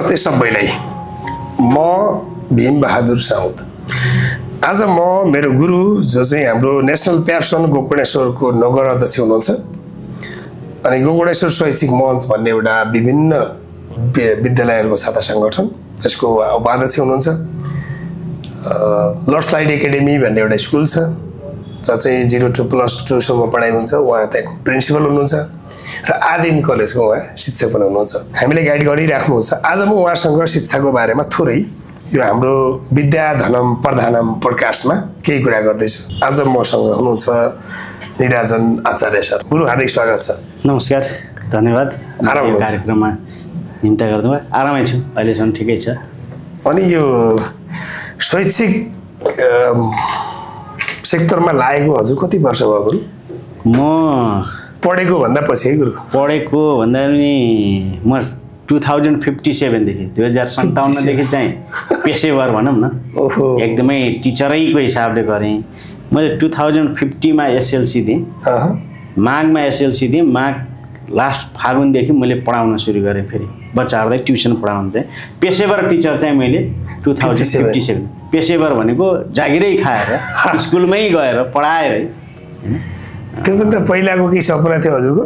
नमस्ते सबैलाई। म भीम बहादुर साउद। आज म मेरो गुरु जो चाहिँ हाम्रो नेशनल प्यासन गोकर्णेश्वरको नगर अध्यक्ष हुनुहुन्छ अनि गोकर्णेश्वर शैक्षिक मञ्च भन्ने एउटा विभिन्न विद्यालयहरूको छात्र संगठन त्यसको उपाध्यक्ष हुनुहुन्छ। लर्ड्स लाइट एकाडेमी भन्ने एउटा स्कुल छ जहाँ चाहिँ 0 to +2 सम्म पढाइ हुन्छ। उहाँ त्यहाँको प्रिन्सिपल हुनुहुन्छ र आदिम कलेजको उहाँ शिक्षक पनि हुनुहुन्छ। हामीले गाइड गरिराख्नुहुन्छ। आज म उहाँसँग शिक्षाको बारेमा थोरै यो हाम्रो विद्या धनम प्रधानम पडकास्टमा केही कुरा गर्दैछु। आज मसँग हुनुहुन्छ निराजन आचार्य सर। गुरु हार्दिक स्वागत छ। नमस्कार, धन्यवाद। आराम कार्यक्रममा निम्ता गर्नु भयो। आरामै छु, अहिलेसम्म ठिकै छ। अनि यो शैक्षिक सेक्टरमा लागेको हजुर कति वर्ष भयो गुरु? म पढेको भन्दा पछि है गुरु? पढेको भन्दा पनि म 2057 देखि 2057 देखि चाहिँ पेशेवर भनौँ न, एकदमै टिचरैको हिसाबले गरेँ। मैले 2050 मा एसएलसी दिएँ, माघमा एसएलसी दिएँ। माघ लास्ट फागुनदेखि मैले पढाउन सुरु गरेँ। फेरि बच्चाहरूलाई ट्युसन पढाउनु चाहिँ पेशेवर टिचर चाहिँ मैले 2057। पेशेवर भनेको जागिरै खाएर स्कुलमै गएर पढाएरै हैन। त्योभन्दा पहिलाको के सपना थियो हजुरको?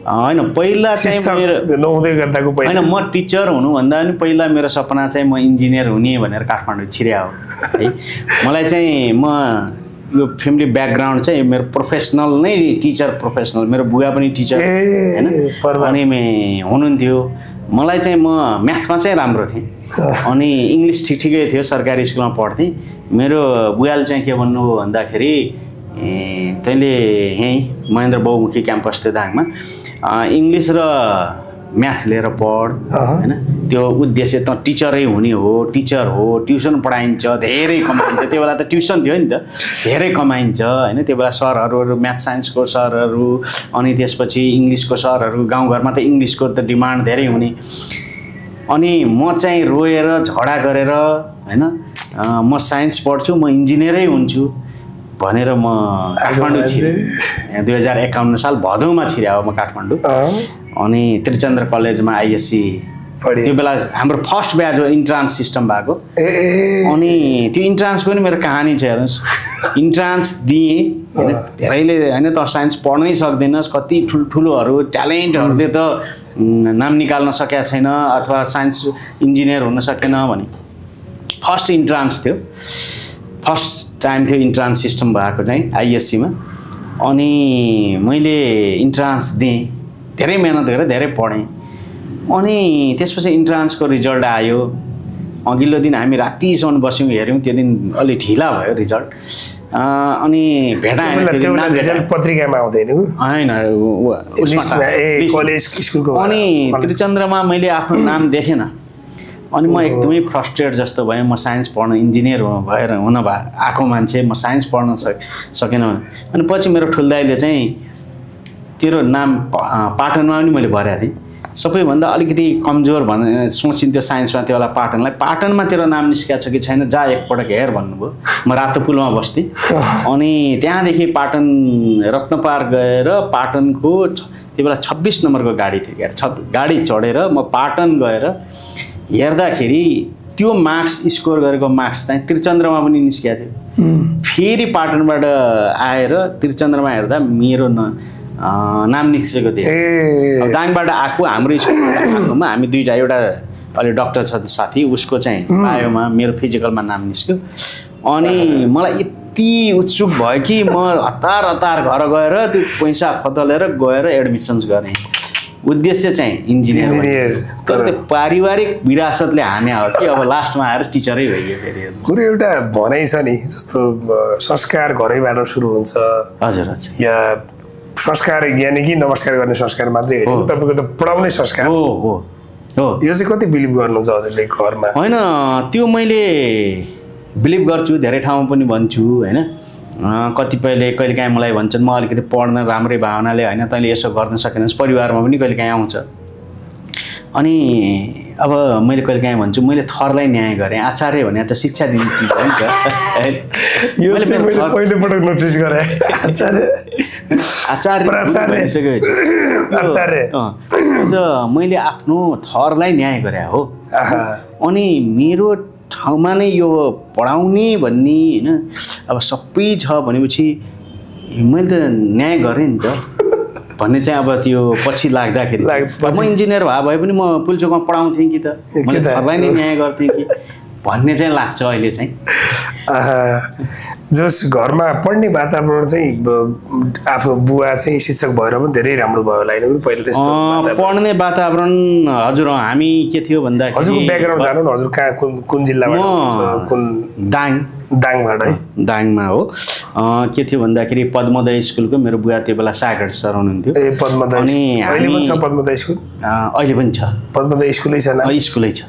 होइन, पहिला चाहिँ मेरो नहुँदै गर्दाको पहिला होइन, म टिचर हुनुभन्दा पनि पहिला मेरो सपना चाहिँ म इन्जिनियर हुने भनेर काठमाडौँ छिर्या हो है। मलाई चाहिँ म यो फ्यामिली ब्याकग्राउन्ड चाहिँ मेरो प्रोफेसनल नै टिचर प्रोफेसनल। मेरो बुवा पनि टिचर हैन, अनि हुनुहुन्थ्यो। मलाई चाहिँ म म्याथमा चाहिँ राम्रो थिएँ अनि इङ्ग्लिस ठिकै थियो, सरकारी स्कुलमा पढ्थेँ। मेरो बुवाले चाहिँ के भन्नुभयो भन्दाखेरि तैँले यहीँ महेन्द्र बहुमुखी क्याम्पस थियो दाङमा इङ्ग्लिस र म्याथ लिएर पढ हैन। त्यो उद्देश्य त टिचरै हुने हो, टिचर हो, ट्युसन पढाइन्छ, धेरै कमाइन्छ। त्यो बेला त ट्युसन थियो नि त, धेरै कमाइन्छ हैन। त्यो बेला सरहरू म्याथ साइन्सको सरहरू अनि त्यसपछि इङ्ग्लिसको सरहरू, गाउँघरमा त इङ्ग्लिसको त डिमान्ड धेरै हुने। अनि म चाहिँ रोएर झगडा गरेर हैन म साइन्स पढ्छु, म इन्जिनियरै हुन्छु भनेर म काठमाडौँ छिरेँ। 2051 साल भदौमा छिर्या हो म काठमाडौँ। अनि त्रिचन्द्र कलेजमा आइएससी त्यो बेला हाम्रो फर्स्ट ब्याच हो, इन्ट्रान्स सिस्टम भएको। अनि त्यो इन्ट्रान्स पनि मेरो कहानी छ हेर्नुहोस्। इन्ट्रान्स दिएँ होइन, धेरैले होइन त साइन्स पढ्नै सक्दैनस्, कति ठुल्ठुलोहरू ट्यालेन्टहरूले त नाम निकाल्न सकेका छैन अथवा साइन्स इन्जिनियर हुन सकेन भने। फर्स्ट इन्ट्रान्स थियो, फर्स्ट टाइम थियो इन्ट्रान्स सिस्टम भएको चाहिँ आइएससीमा। अनि मैले इन्ट्रान्स दिएँ, धेरै मेहनत गरेर धेरै पढेँ। अनि त्यसपछि इन्ट्रान्सको रिजल्ट आयो। अघिल्लो दिन हामी रातिसम्म बस्यौँ, हेऱ्यौँ। त्यो दिन अलि ढिला भयो रिजल्ट। अनि रिजल्ट पत्रिकामा आउँदैन होइन, अनि त्रिचन्द्रमा मैले आफ्नो नाम देखेन। अनि म एकदमै फ्रस्ट्रेट जस्तो भएँ। म साइन्स पढ्न इन्जिनियर भएर आएको मान्छे, म साइन्स पढ्न सकेन। अनि पछि मेरो ठुल्दाइले चाहिँ तेरो नाम पाटनमा पनि मैले भरेको थिएँ। सबैभन्दा अलिकति कमजोर सोचिन्थ्यो साइन्समा त्यो बेला पाटनलाई। पाटनमा तेरो नाम निस्किएको छ कि छैन, जा एकपटक हेर भन्नुभयो। म रातो पुलमा बस्थेँ। अनि त्यहाँदेखि पाटन रत्नपार गएर पाटनको त्यो बेला 26 नम्बरको गाडी थियो। गाडी चढेर म पाटन गएर हेर्दाखेरि त्यो मार्क्स स्कोर गरेको मार्क्स चाहिँ त्रिचन्द्रमा पनि निस्किएको थियो। फेरि पाटनबाट आएर त्रिचन्द्रमा हेर्दा मेरो नाम निस्केको थियो। दाङबाट आएको हाम्रो स्कुलमा हामी दुईवटा, एउटा अहिले डक्टर छ साथी, उसको चाहिँ बायोमा, मेरो फिजिकलमा नाम निस्क्यो। अनि मलाई यति उत्सुक भयो कि म हतार घर गएर त्यो पैसा खतलेर गएर एडमिसन्स गरेँ। उद्देश्य चाहिँ इन्जिनियर, तर त्यो पारिवारिक विरासतले हाने हो कि अब लास्टमा आएर टिचरै भइयो। फेरि गुरु एउटा भनाइ छ नि, जस्तो संस्कार घरैबाट सुरु हुन्छ। हजुर हजुर। या संस्कार ज्ञानी कि नमस्कार गर्ने संस्कार मात्रै होइन, तपाईँको त पढाउने संस्कार हो हो हो। यो चाहिँ कति बिलिभ गर्नुहुन्छ हजुरले घरमा? होइन, त्यो मैले बिलिभ गर्छु, धेरै ठाउँमा पनि भन्छु होइन। कतिपयले कहिलेकाहीँ मलाई भन्छन् म अलिकति पढ्न राम्रै भावनाले होइन तैँले यसो गर्न सकेनस्, परिवारमा पनि कहिलेकाहीँ आउँछ। अनि अब मैले कहिलेकाहीँ भन्छु मैले थरलाई न्याय गरेँ। आचार्य भने त शिक्षा दिने चिज हो नि त। मैले पहिलोपटक नोटिस गरेँ। आचार्य आज मैले आफ्नो थरलाई न्याय गरे हो अनि मेरो ठाउँमा नै यो पढाउने भन्ने होइन अब सबै छ भनेपछि मैले त न्याय गरेँ नि त भन्ने चाहिँ अब त्यो पछि लाग्दाखेरि म इन्जिनियर भए पनि म पुलचोकमा पढाउँथेँ कि त मैले थरलाई नै न्याय गर्थेँ कि भन्ने चाहिँ लाग्छ अहिले चाहिँ जस घरमा पढ्ने वातावरण चाहिँ आफ्नो बुवा चाहिँ शिक्षक भएर पनि धेरै राम्रो भयो होला होइन पहिला त्यस्तो पढ्ने वातावरण हजुर हामी के थियो भन्दाखेरि हजुरको ब्याकग्राउन्ड जानु न हजुर कहाँ कुन जिल्लाबाट कुन दाङबाट है दाङमा हो के थियो भन्दाखेरि पद्मोदय स्कुलको मेरो बुवा त्यो बेला सागर सर हुनुहुन्थ्यो ए पद्मोदय अनि अहिले पनि छ पद्मोदय स्कुल अहिले पनि छ पद्मोदय स्कुलै छ स्कुलै छ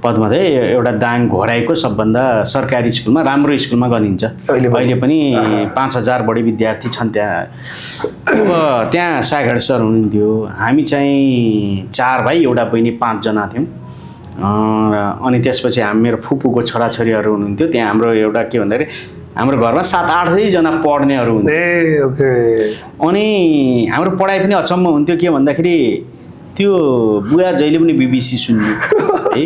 पद्मोदय एउटा दाङ घोराईको सबभन्दा सरकारी स्कुलमा राम्रो स्कुलमा गनिन्छ अहिले पनि 5000 बढी विद्यार्थी छन् त्यहाँ त्यहाँ सागर सर हुनुहुन्थ्यो हामी चाहिँ 4 भाइ एउटा बहिनी 5 जना थियौँ अनि त्यसपछि मेरो फुपूको छोराछोरीहरू हुनुहुन्थ्यो त्यहाँ हाम्रो एउटा के भन्दाखेरि हाम्रो घरमा 7-8 जना पढ्नेहरू हुन्थ्यो अनि हाम्रो पढाइ पनि अचम्म हुन्थ्यो के भन्दाखेरि त्यो बुवा जहिले पनि बिबिसी सुन्ने है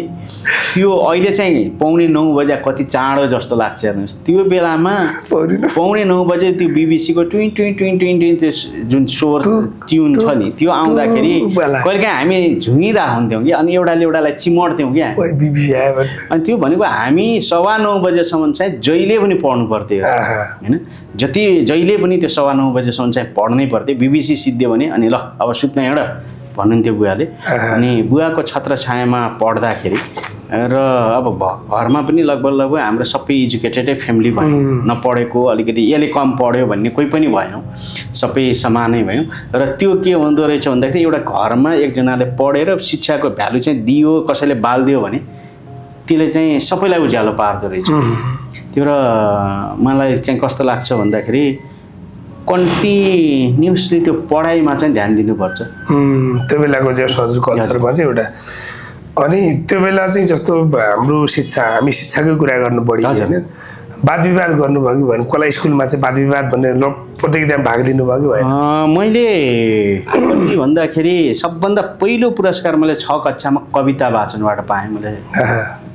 त्यो अहिले चाहिँ 9:45 बजे कति चाँडो जस्तो लाग्छ हेर्नुहोस् त्यो बेलामा 9:45 बजे त्यो बिबिसीको ट्विन ट्विन ट्विन ट्विन ट्विन त्यो जुन स्वर ट्युन छ नि त्यो आउँदाखेरि कहिलेकाहीँ हामी झुङिरहेको हुन्थ्यौँ कि अनि एउटालाई चिमड्थ्यौँ क्या अनि त्यो भनेको हामी 9:15 बजेसम्म चाहिँ जहिले पनि पढ्नु पर्थ्यो होइन जति जहिले पनि त्यो 9:15 बजेसम्म चाहिँ पढ्नै पर्थ्यो बिबिसी सिद्धियो भने अनि ल अब सुत्न हिँड भन्नुहुन्थ्यो बुवाले अनि बुवाको छत्र छायामा पढ्दाखेरि र अब घरमा पनि लगभग हाम्रो सबै एजुकेटेडै फ्यामिली भयो नपढेको अलिकति यसले कम पढ्यो भन्ने कोही पनि भएनौँ सबै समानै भयौँ र त्यो के हुँदो रहेछ भन्दाखेरि एउटा घरमा एकजनाले पढेर शिक्षाको भ्यालु चाहिँ दियो कसैले बालिदियो भने त्यसले चाहिँ सबैलाई उज्यालो पार्दो रहेछ त्यो र मलाई चाहिँ कस्तो लाग्छ भन्दाखेरि कन्टिन्युसली त्यो पढाइमा चाहिँ ध्यान दिनुपर्छ त्यो बेलाको चाहिँ हजुर कल्चरमा चाहिँ एउटा अनि त्यो बेला चाहिँ जस्तो हाम्रो शिक्षा हामी शिक्षाकै कुरा गर्नु बढी होइन वाद विवाद गर्नुभयो कि भएन कला स्कुलमा चाहिँ वाद विवाद भन्ने प्रतियोगितामा भाग लिनुभयो कि भएन मैले कति भन्दाखेरि सबभन्दा पहिलो पुरस्कार मैले 6 कक्षामा कविता वाचनबाट पाएँ मैले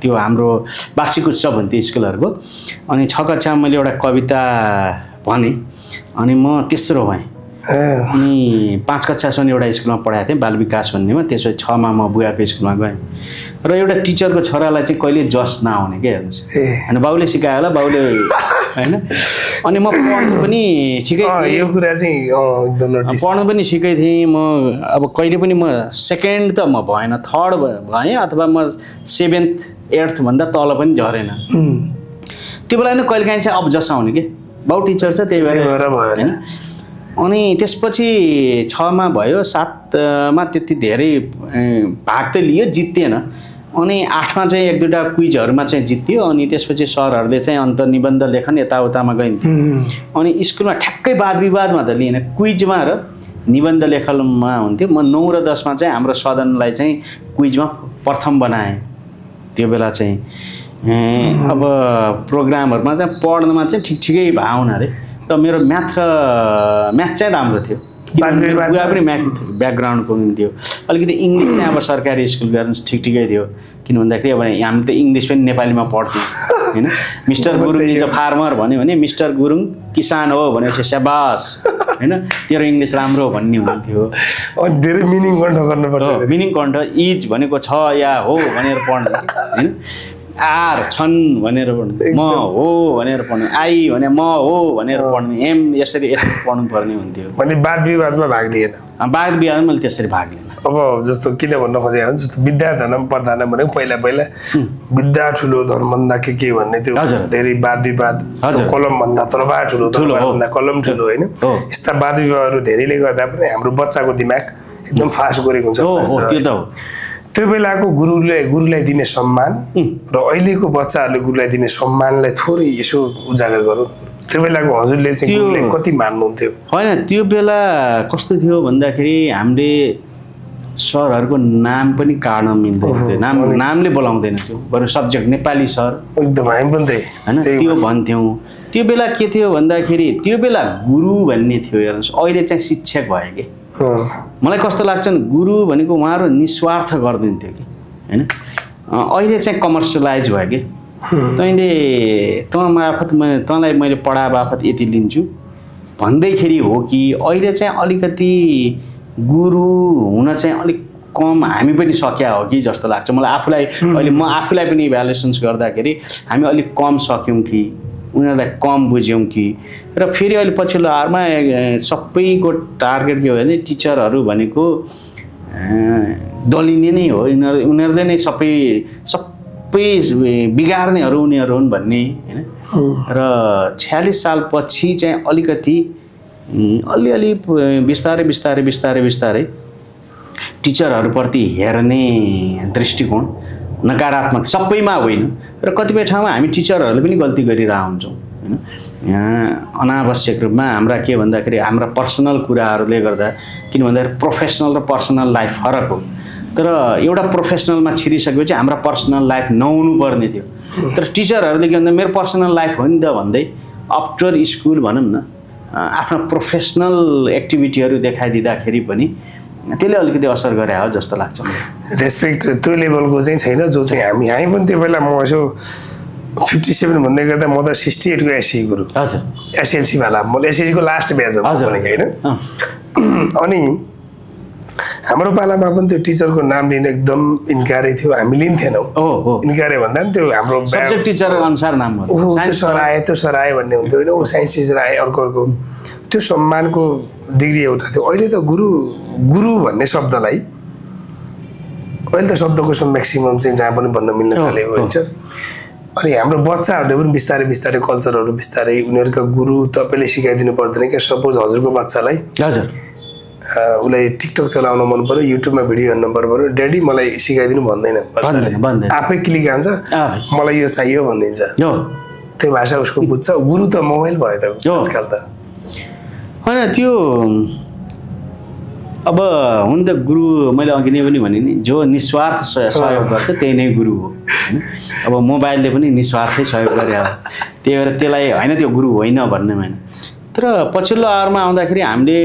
त्यो हाम्रो वार्षिक उत्सव हुन्थ्यो स्कुलहरूको अनि 6 कक्षामा मैले एउटा कविता भने अनि म तेस्रो भएँ अनि 5 कक्षासम्म एउटा स्कुलमा पढाएको थिएँ बाल विकास भन्नेमा त्यसपछि 6 मा म बुवाको स्कुलमा गएँ र एउटा टिचरको छोरालाई चाहिँ कहिले जस नआउने क्या हेर्नुहोस् होइन बाउले सिकायो होला बाउले होइन अनि म पढ्नु पनि ठिकै यो कुरा चाहिँ एकदम पढ्नु पनि ठिकै थिएँ म अब कहिले पनि म सेकेन्ड त म भएन थर्ड भएँ अथवा म 7th 8th भन्दा तल पनि झरेन त्यो बेला नै कहिलेकाहीँ चाहिँ अब जस आउने कि बाउ टिचर छ त्यही भएर होइन अनि त्यसपछि 6 मा भयो 7 मा त्यति धेरै भाग त लियो जित्तेन अनि 8 मा चाहिँ 1-2टा क्विजहरूमा चाहिँ जित्यो अनि त्यसपछि सरहरूले चाहिँ अन्तर्निबन्ध लेखन यताउतामा गइन्थ्यो अनि स्कुलमा ठ्याक्कै वाद विवादमा त लिएन क्विजमा र निबन्ध लेखनमा हुन्थ्यो म 9 र 10 मा चाहिँ हाम्रो सदनलाई चाहिँ क्विजमा प्रथम बनाएँ त्यो बेला चाहिँ अब प्रोग्रामहरुमा चाहिँ पढ्नमा चाहिँ ठिकै भाउन रे र मेरो म्याथ चाहिँ राम्रो थियो बुवा पनि म्याथ ब्याकग्राउन्डको हुन्थ्यो अलिकति इङ्ग्लिस चाहिँ अब सरकारी स्कुल गर्न ठिकै थियो किन भन्दाखेरि अब हामी त इङ्ग्लिस पनि नेपालीमा पढ्थ्यौँ हैन mister Gurung is a farmer भन्यो भने मिस्टर गुरुङ किसान हो भनेपछि स्याबास हैन तेरो इङ्ग्लिस राम्रो भन्ने हुन्थ्यो अनि धेरै मिनिङ कन्ट गर्नु पर्छ मिनिङ कन्ट इज भनेको छ या हो भनेर पढ्नु हैन आर छन् भनेर पढ्नु म हो भनेर पढ्नु आई भने म हो भनेर पढ्नु एम यसरी पढ्नु पर्ने हुन्थ्यो भने वाद विवादमा भाग लिएन वाद विवादमा मैले त्यसरी भाग लिएन अब जस्तो किन भन्न खोजेँ भने जस्तो विद्या धर्म प्रधान भनेको पहिला विद्या ठुलो धर्म भन्दा के भन्ने त्यो धेरै वाद विवाद कलम भन्दा तरबार ठुलो भन्दा कलम ठुलो होइन यस्ता वाद विवादहरू धेरैले गर्दा पनि हाम्रो बच्चाको दिमाग एकदम फास्ट गरेको हुन्छ त्यो बेलाको गुरुलाई दिने सम्मान र अहिलेको बच्चाहरूले गुरुलाई दिने सम्मानलाई थोरै यसो उजागर गरौँ त्यो बेलाको हजुरले चाहिँ गुरुलाई कति मान्नुहुन्थ्यो होइन त्यो बेला कस्तो थियो भन्दाखेरि हामीले सरहरूको नाम पनि काट्न मिल्दैन नामले बोलाउँदैन थियो बरु सब्जेक्ट नेपाली सर एकदम हामी पनि हैन त्यो भन्थ्यौँ त्यो बेला के थियो भन्दाखेरि त्यो बेला गुरु भन्ने थियो हेर्नुहोस् अहिले चाहिँ शिक्षक भयो कि मलाई कस्तो लाग्छ नि गुरु भनेको उहाँहरू निस्वार्थ गरिदिन्थ्यो कि होइन अहिले चाहिँ कमर्सियलाइज भयो कि तैँले तँ मार्फत तँलाई मैले पढा बापत यति लिन्छु भन्दैखेरि हो कि अहिले चाहिँ अलिकति गुरु हुन चाहिँ अलिक कम हामी पनि सक्या हो कि जस्तो लाग्छ मलाई आफूलाई अहिले म आफूलाई पनि इभ्यालुएसन्स गर्दाखेरि हामी अलिक कम सक्यौँ कि उनीहरूलाई कम बुझ्यौँ कि र फेरि अहिले पछिल्लो हारमा सबैको टार्गेट के हो भने टिचरहरू भनेको दलिने नै हो उनीहरूले नै सबै बिगार्नेहरू उनीहरू हुन् भन्ने होइन र 46 सालपछि चाहिँ अलिकति अलिअलि बिस्तारै टिचरहरूप्रति हेर्ने दृष्टिकोण नकारात्मक सबैमा होइन र कतिपय ठाउँमा हामी टिचरहरूले पनि गल्ती गरिरहेका हुन्छौँ होइन अनावश्यक रूपमा हाम्रा के भन्दाखेरि हाम्रा पर्सनल कुराहरूले गर्दा किन भन्दाखेरि प्रोफेसनल र पर्सनल लाइफ फरक हो तर एउटा प्रोफेसनलमा छिरिसकेपछि हाम्रा पर्सनल लाइफ नहुनु पर्ने थियो तर टिचरहरूले के भन्दा मेरो पर्सनल लाइफ हो नि त भन्दै आफ्टर स्कुल भनौँ न आफ्नो प्रोफेसनल एक्टिभिटीहरू देखाइदिँदाखेरि पनि त्यसले अलिकति असर गरे हो जस्तो लाग्छ रेस्पेक्ट त्यो लेभलको चाहिँ छैन जो चाहिँ हामी पनि त्यो बेला म यसो 57 भन्दै गर्दा म त 68 को एससी गुरु हजुर एसएलसी वाला म एसएलसी को लास्ट ब्याच हो होइन अनि हाम्रो पालामा पनि त्यो टिचरको नाम लिन एकदम इन्कारै थियो हामी लिन्थेनौँ इन्कारै भन्दा पनि त्यो हाम्रो सब्जेक्ट टिचर अनुसार नाम त्यो सर आयो भन्ने हुन्थ्यो होइन ऊ साइन्स टिचर आए अर्को त्यो सम्मानको डिग्री एउटा थियो अहिले त गुरु भन्ने शब्दलाई अहिले त शब्दको म्याक्सिमम चाहिँ जहाँ पनि भन्न मिल्न थालेको हुन्छ अनि हाम्रो बच्चाहरूले पनि बिस्तारै कल्चरहरू बिस्तारै उनीहरूका गुरु तपाईँले सिकाइदिनु पर्दैन क्या सपोज हजुरको बच्चालाई हजुर उसलाई टिकटक चलाउन मन पर्यो युट्युबमा भिडियो हेर्न मन पर्यो ड्याडी मलाई सिकाइदिनु भन्दैन आफै क्लिक हान्छ मलाई यो चाहियो भनिदिन्छ त्यो भाषा उसको बुझ्छ गुरु त मोबाइल भयो त आजकल त होइन त्यो अब हुन त गुरु मैले अघि नै पनि भने नि जो निस्वार्थ सहयोग गर्छ त्यही नै गुरु हो अब मोबाइलले पनि निस्वार्थै सहयोग गरे हो त्यही भएर त्यसलाई होइन त्यो गुरु होइन भन्ने होइन तर पछिल्लो आवरमा आउँदाखेरि हामीले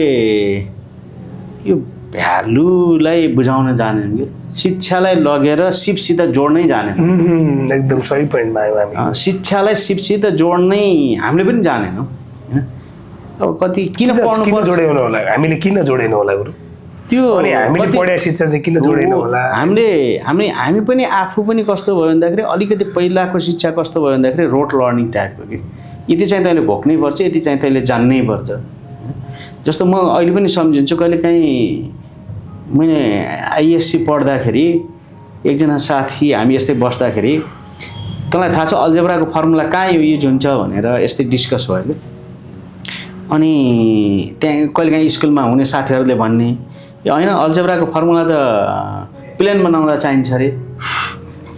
यो भ्यालुलाई बुझाउन जानेन कि शिक्षालाई लगेर सिपसित जोड्नै जानेन एकदम सही पोइन्टमा आयो हामी शिक्षालाई सिपसित जोड्नै हामीले पनि जानेनौँ होइन अब कति किन जोडेन होला हामीले किन जोडेन होला गुरु त्यो अनि हामीले पढ्या शिक्षा चाहिँ किन जोडेन होला हामी पनि आफू पनि कस्तो भयो भन्दाखेरि अलिकति पहिलाको शिक्षा कस्तो भयो भन्दाखेरि रोट लर्निङ टाइपको कि यति चाहिँ तैँले भोग्नै पर्छ यति चाहिँ तैँले जान्नै पर्छ जस्तो म अहिले पनि सम्झिन्छु कहिलेकाहीँ मैले आइएससी पढ्दाखेरि एकजना साथी हामी यस्तै बस्दाखेरि तँलाई थाहा छ अल्जेब्राको फर्मुला कहाँ युज हुन्छ भनेर यस्तै डिस्कस भयो कि अनि त्यहाँ कहिलेकाहीँ स्कुलमा हुने साथीहरूले भन्ने होइन अल्जेब्राको फर्मुला त प्लेन बनाउँदा चाहिन्छ अरे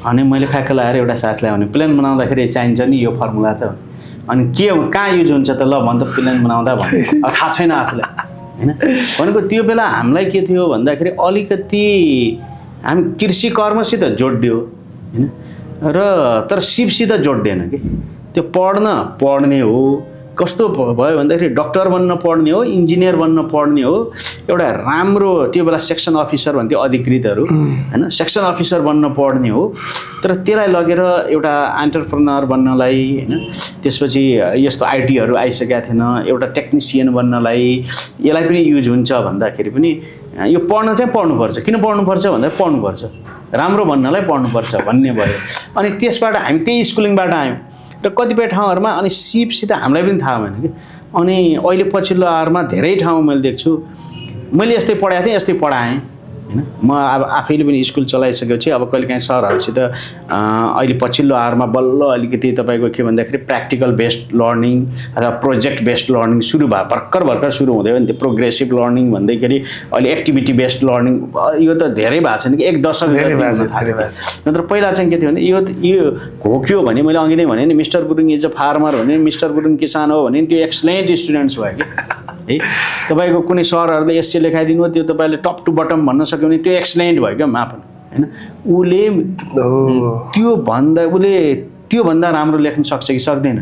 अनि मैले फ्याक्क लगाएर एउटा साथीलाई भने प्लेन बनाउँदाखेरि चाहिन्छ नि यो फर्मुला त अनि के कहाँ युज हुन्छ त ल भन् त प्लेन बनाउँदा भन्नु अब थाहा छैन आफूलाई होइन भनेको त्यो बेला हामीलाई के थियो भन्दाखेरि अलिकति हामी कृषि कर्मसित जोडियो होइन र तर सिपसित जोडिएन कि त्यो पढ्ने हो कस्तो भयो भन्दाखेरि डक्टर बन्न पढ्ने हो इन्जिनियर बन्न पढ्ने हो एउटा राम्रो त्यो बेला सेक्सन अफिसर भन्थ्यो अधिकृतहरू होइन सेक्सन अफिसर बन्न पढ्ने हो तर त्यसलाई लगेर एउटा एन्टरप्रेन्योर बन्नलाई होइन त्यसपछि यस्तो आइटीहरू आइसकेका थिएन एउटा टेक्निसियन बन्नलाई यसलाई पनि युज हुन्छ भन्दाखेरि पनि यो पढ्न चाहिँ पढ्नुपर्छ किन पढ्नुपर्छ भन्दाखेरि पढ्नुपर्छ राम्रो बन्नलाई पढ्नुपर्छ भन्ने भयो अनि त्यसबाट हामी त्यही स्कुलिङबाट आयौँ र कतिपय ठाउँहरूमा अनि सिपसित हामीलाई पनि थाहा भएन कि अनि अहिले पछिल्लो आवरमा धेरै ठाउँमा मैले देख्छु मैले यस्तै पढाएको थिएँ यस्तै पढाएँ होइन म अब आफैले पनि स्कुल चलाइसकेपछि अब कहिलेकाहीँ सरहरूसित अहिले पछिल्लो आवरमा बल्ल अलिकति तपाईँको के भन्दाखेरि प्र्याक्टिकल बेस्ड लर्निङ अथवा प्रोजेक्ट बेस्ड लर्निङ सुरु भयो भर्खर सुरु हुँदै हो नि त्यो प्रोग्रेसिभ लर्निङ भन्दैखेरि अहिले एक्टिभिटी बेस्ड लर्निङ यो त धेरै भएको छैन कि एक दशक नत्र पहिला चाहिँ के थियो भने यो हो के हो भने मैले अघि नै भने नि mister Gurung is a farmer भने मिस्टर गुरुङ किसान हो भने त्यो एक्सलेन्ट स्टुडेन्ट्स भयो कि है तपाईँको कुनै सरहरूले एससी लेखाइदिनु त्यो तपाईँले टप टु बटम भन्न सक्यो भने त्यो एक्सलेन्ट भयो क्या मापन होइन उसले त्योभन्दा राम्रो लेख्न सक्छ कि सक्दैन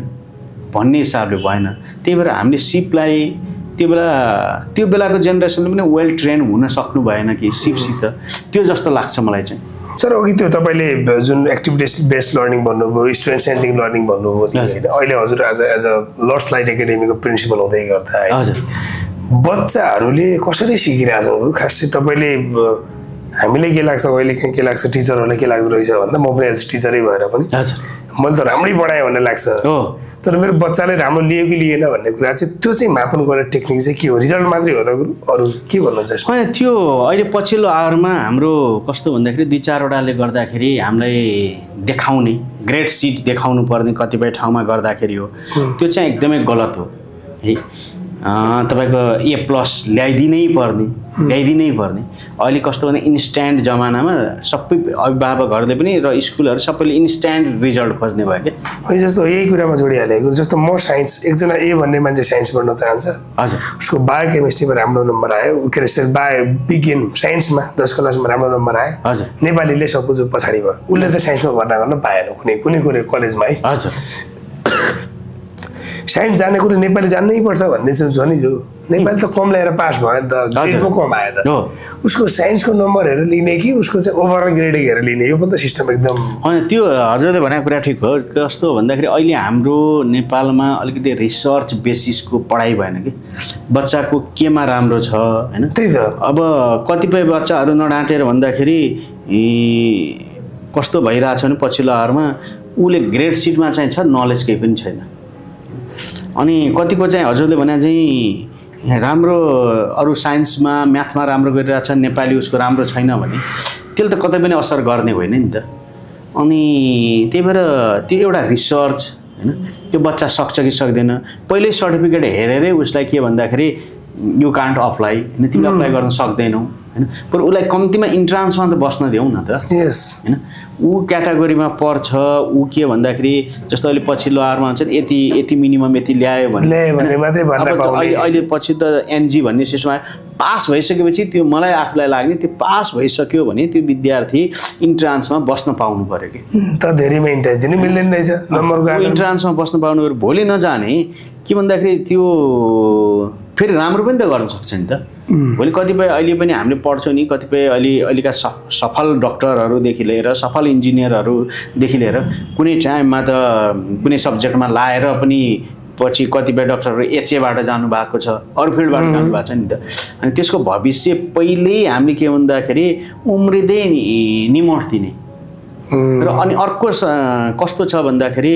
भन्ने हिसाबले भएन त्यही भएर हामीले सिपलाई त्यो बेलाको जेनेरेसनले पनि वेल ट्रेन हुन सक्नु भएन कि सिपसित त्यो जस्तो लाग्छ मलाई चाहिँ। सर अघि त्यो तपाईँले जुन एक्टिभिटी बेस्ड लर्निङ भन्नुभयो स्टुडेन्ट सेन्ट्रिक लर्निङ भन्नुभयो होइन अहिले हजुर एज अ लर्ड्स लाइट एकाडेमीको प्रिन्सिपल हुँदै गर्दा हजुर बच्चाहरूले कसरी सिकिरहेछौँ खासै तपाईँले हामीले के लाग्छ अहिले के लाग्छ टिचरहरूलाई के लाग्दो रहेछ भन्दा म पनि एज टिचरै भएर पनि हजुर मैले त राम्रै पढाएँ भन्ने लाग्छ हो तर मेरो बच्चाले राम्रो लियो कि लिएन भन्ने कुरा चाहिँ त्यो चाहिँ मापन गर्ने टेक्निक चाहिँ के हो रिजल्ट मात्रै हो त गुरु अरू के भन्नुहुन्छ होइन त्यो अहिले पछिल्लो आवरमा हाम्रो कस्तो भन्दाखेरि 2-4वटाले गर्दाखेरि हामीलाई देखाउने ग्रेड सिट देखाउनु पर्ने कतिपय ठाउँमा गर्दाखेरि हो त्यो चाहिँ एकदमै गलत हो है तपाईँको A+ ल्याइदिनै पर्ने अहिले कस्तो भने इन्स्ट्यान्ट जमानामा सबै अभिभावकहरूले पनि र स्कुलहरू सबैले इन्स्ट्यान्ट रिजल्ट खोज्ने भयो क्या होइन जस्तो यही कुरामा जोडिहालेको जस्तो म साइन्स एकजना ए भन्ने मान्छे साइन्स पढ्न चाहन्छ हजुर उसको बायोकेमिस्ट्रीमा राम्रो नम्बर आयो के अरे विज्ञान साइन्समा 10 क्लासमा राम्रो नम्बर आयो हजुर नेपालीले सपोज पछाडि भयो उसले त साइन्समा भर्ना गर्न पाएन कुनै कलेजमा है हजुर साइन्स जाने कुरो नेपाली जान्नै पर्छ भन्ने चाहिँ छ नि जो नेपाली त कम ल्याएर पास भयो नि त ग्रेड पो कम आयो त उसको साइन्सको नम्बर हेरेर लिने कि उसको चाहिँ ओभरअल ग्रेड हेरेर लिने यो पनि त सिस्टम एकदम होइन त्यो हजुरले भनेको कुरा ठिक हो कस्तो भन्दाखेरि अहिले हाम्रो नेपालमा अलिकति रिसर्च बेसिसको पढाइ भएन कि बच्चाको केमा राम्रो छ होइन त्यही त अब कतिपय बच्चाहरू नडाँटेर भन्दाखेरि कस्तो भइरहेछ भने पछिल्लो आवरमा उसले ग्रेड सिटमा चाहिँ छ नलेज केही पनि छैन अनि कतिको चाहिँ हजुरले भने चाहिँ राम्रो अरू साइन्समा म्याथमा राम्रो गरिरहेछ नेपाली उसको राम्रो छैन भने त्यसले त कतै पनि असर गर्ने होइन नि त अनि त्यही भएर त्यो एउटा रिसर्च होइन त्यो बच्चा सक्छ कि सक्दैन पहिल्यै सर्टिफिकेट हेरेरै उसलाई के भन्दाखेरि यु कान्ट अप्लाई होइन तिमी अप्लाई गर्न सक्दैनौ होइन पर उसलाई कम्तीमा इन्ट्रान्समा त बस्न देऊ न त होइन ऊ क्याटेगोरीमा पर्छ ऊ के भन्दाखेरि जस्तो अहिले पछिल्लो आवरमा हुन्छ नि यति मिनिमम यति ल्यायो भने अहिले पछि त एनजी भन्ने सिस्टम आयो पास भइसकेपछि त्यो मलाई आफूलाई लाग्ने त्यो पास भइसक्यो भने त्यो विद्यार्थी इन्ट्रान्समा बस्न पाउनु पर्यो कि त धेरैमा इन्ट्रान्स दिनु मिल्दैन रहेछ नम्बरको इन्ट्रान्समा बस्न पाउनु पर्यो भोलि नजाने के भन्दाखेरि त्यो फेरि राम्रो पनि त गर्न सक्छ नि त भोलि कतिपय अहिले पनि हामीले पढ्छौँ नि कतिपय अहिलेका सफल डक्टरहरूदेखि लिएर सफल इन्जिनियरहरूदेखि लिएर कुनै टाइममा त कुनै सब्जेक्टमा लाएर पनि पछि कतिपय डक्टरहरू एचएबाट जानुभएको छ अरू फिल्डबाट जानुभएको छ नि त अनि त्यसको भविष्य पहिल्यै हामीले के भन्दाखेरि उम्रिँदै निमोट्दिने र अनि अर्को कस्तो छ भन्दाखेरि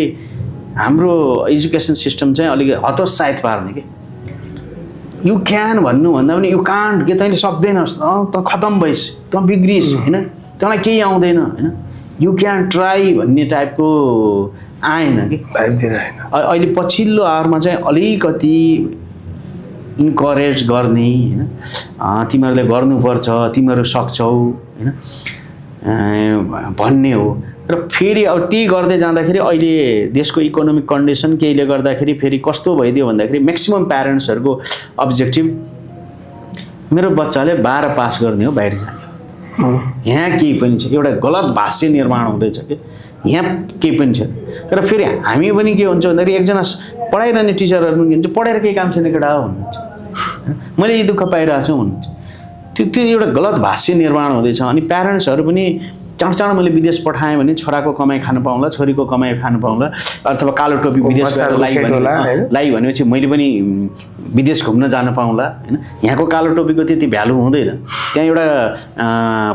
हाम्रो एजुकेसन सिस्टम चाहिँ अलिकति हतोत्साहित पार्ने कि यु क्यान भन्नु भन्दा पनि यु कान्ट के तैँले सक्दैनस् त खतम भइस् त बिग्रिस् होइन तँलाई केही आउँदैन होइन यु क्यान ट्राई भन्ने टाइपको आएन कि अहिले पछिल्लो आवरमा चाहिँ अलिकति इन्करेज गर्ने होइन तिमीहरूले गर्नुपर्छ तिमीहरू सक्छौ होइन भन्ने हो र फेरि अब त्यही गर्दै जाँदाखेरि अहिले देशको इकोनोमिक कन्डिसन केहीले गर्दाखेरि फेरि कस्तो भइदियो भन्दाखेरि म्याक्सिमम प्यारेन्ट्सहरूको अब्जेक्टिभ मेरो बच्चाले 12 पास गर्ने हो बाहिर जाने यहाँ केही पनि छ एउटा गलत भाष्य निर्माण हुँदैछ कि यहाँ केही पनि छैन र फेरि हामी पनि के हुन्छ भन्दाखेरि एकजना पढाइरहने टिचरहरू पनि के हुन्छ पढाएर केही काम छैन केटा भन्नुहुन्छ मैले यी दुःख पाइरहेको छु भन्नुहुन्छ त्यो एउटा गलत भाष्य निर्माण हुँदैछ अनि प्यारेन्ट्सहरू पनि चाँडो मैले विदेश पठाएँ भने छोराको कमाइ खानु पाउँला छोरीको कमाइ खानु पाउँला अथवा कालो टोपी विदेश लाई भनेपछि मैले पनि विदेश घुम्न जान पाउँला होइन यहाँको कालो टोपीको त्यति भ्यालु हुँदैन त्यहाँ एउटा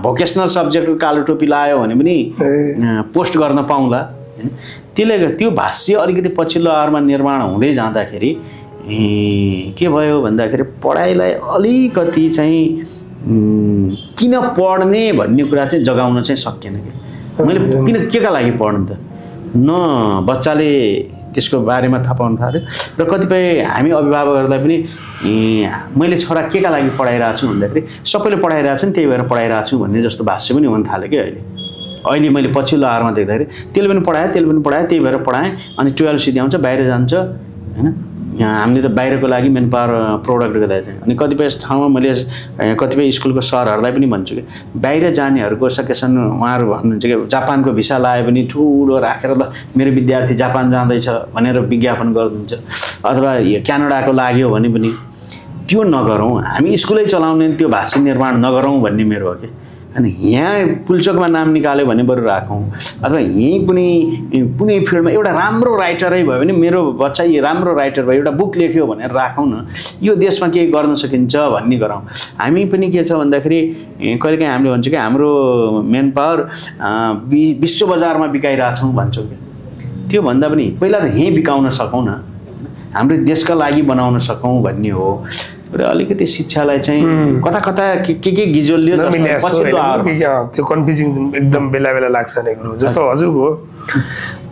भोकेसनल सब्जेक्टको कालो टोपी लायो भने पनि पोस्ट गर्न पाउँला होइन त्यसले त्यो भाष्य अलिकति पछिल्लो आवरमा निर्माण हुँदै जाँदाखेरि के भयो भन्दाखेरि पढाइलाई अलिकति चाहिँ किन पढ्ने भन्ने कुरा चाहिँ जगाउन चाहिँ सकिएन कि मैले किन केका लागि पढ्नु त न बच्चाले त्यसको बारेमा थाहा पाउनु थाल्यो र कतिपय हामी अभिभावकहरूलाई पनि मैले छोरा केका लागि पढाइरहेको छु भन्दाखेरि सबैले पढाइरहेको छ नि त्यही भएर पढाइरहेको छु भन्ने जस्तो भाष्य पनि हुन थाल्यो कि अहिले मैले पछिल्लो आवरमा देख्दाखेरि त्यसले पनि पढाएँ त्यही भएर पढाएँ अनि 12 सिध्याउँछ बाहिर जान्छ होइन हामीले त बाहिरको लागि मेन पावर प्रोडक्ट गर्दा चाहिँ अनि कतिपय ठाउँमा मैले कतिपय स्कुलको सरहरूलाई पनि भन्छु कि बाहिर जानेहरूको सकेसन उहाँहरू भन्नुहुन्छ कि जापानको भिसा लायो भने ठुलो राखेर ल मेरो विद्यार्थी जापान जाँदैछ भनेर विज्ञापन गर्नुहुन्छ अथवा क्यानाडाको लाग्यो भने पनि त्यो नगरौँ, हामी स्कुलै चलाउने त्यो भाषा निर्माण नगरौँ भन्ने मेरो हो कि। अनि यहाँ पुल्चोकमा नाम निकाल्यो भने बरु राखौँ, अथवा यहीँ कुनै फिल्डमा एउटा राम्रो राइटरै भयो भने मेरो बच्चा यो राम्रो राइटर भयो एउटा बुक लेख्यो भनेर राखौँ न, यो देशमा के गर्न सकिन्छ भन्ने गरौँ। हामी पनि के छ भन्दाखेरि कहिलेकाहीँ हामीले भन्छ कि हाम्रो मेन पावर विश्व बजारमा बिकाइरहेछौँ भन्छौँ कि, त्योभन्दा पनि पहिला त यहीँ बिकाउन सकौँ न, हाम्रो देशका लागि बनाउन सकौँ भन्ने हो। र अलिकति शिक्षालाई चाहिँ कता कता के गिजोलियो त्यो कन्फ्युजिङ एकदम बेला बेला लाग्छ नि गुरु। जस्तो हजुरको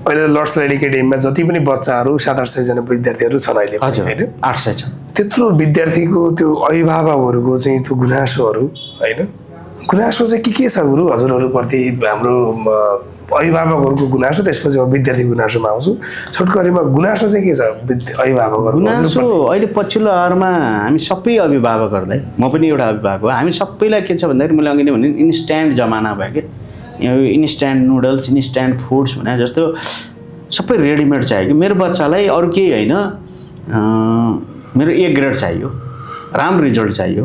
अहिले लर्ड्स एकाडेमीमा जति पनि बच्चाहरू 700-800 जना विद्यार्थीहरू छन् अहिले, होइन 800 छ। त्यत्रो विद्यार्थीको त्यो अभिभावकहरूको चाहिँ त्यो गुनासोहरू, होइन गुनासो चाहिँ के छ गुरु हजुरहरूप्रति? हाम्रो अभिभावकहरूको गुनासो, त्यसपछि म विद्यार्थी गुनासोमा आउँछु। छोटकरीमा गुनासो चाहिँ के छ अभिभावकहरू? गुनासो अहिले पछिल्लो आवरमा हामी सबै अभिभावकहरूलाई, म पनि एउटा अभिभावक हो, हामी सबैलाई के छ भन्दाखेरि मैले अघि नै भने इन्स्ट्यान्ट जमाना भयो कि, यो इन्स्ट्यान्ट नुडल्स इन्स्ट्यान्ट फुड्स भने जस्तो सबै रेडिमेड चाहियो कि। मेरो बच्चालाई अरू केही होइन, मेरो A ग्रेड चाहियो, राम्रो रिजल्ट चाहियो,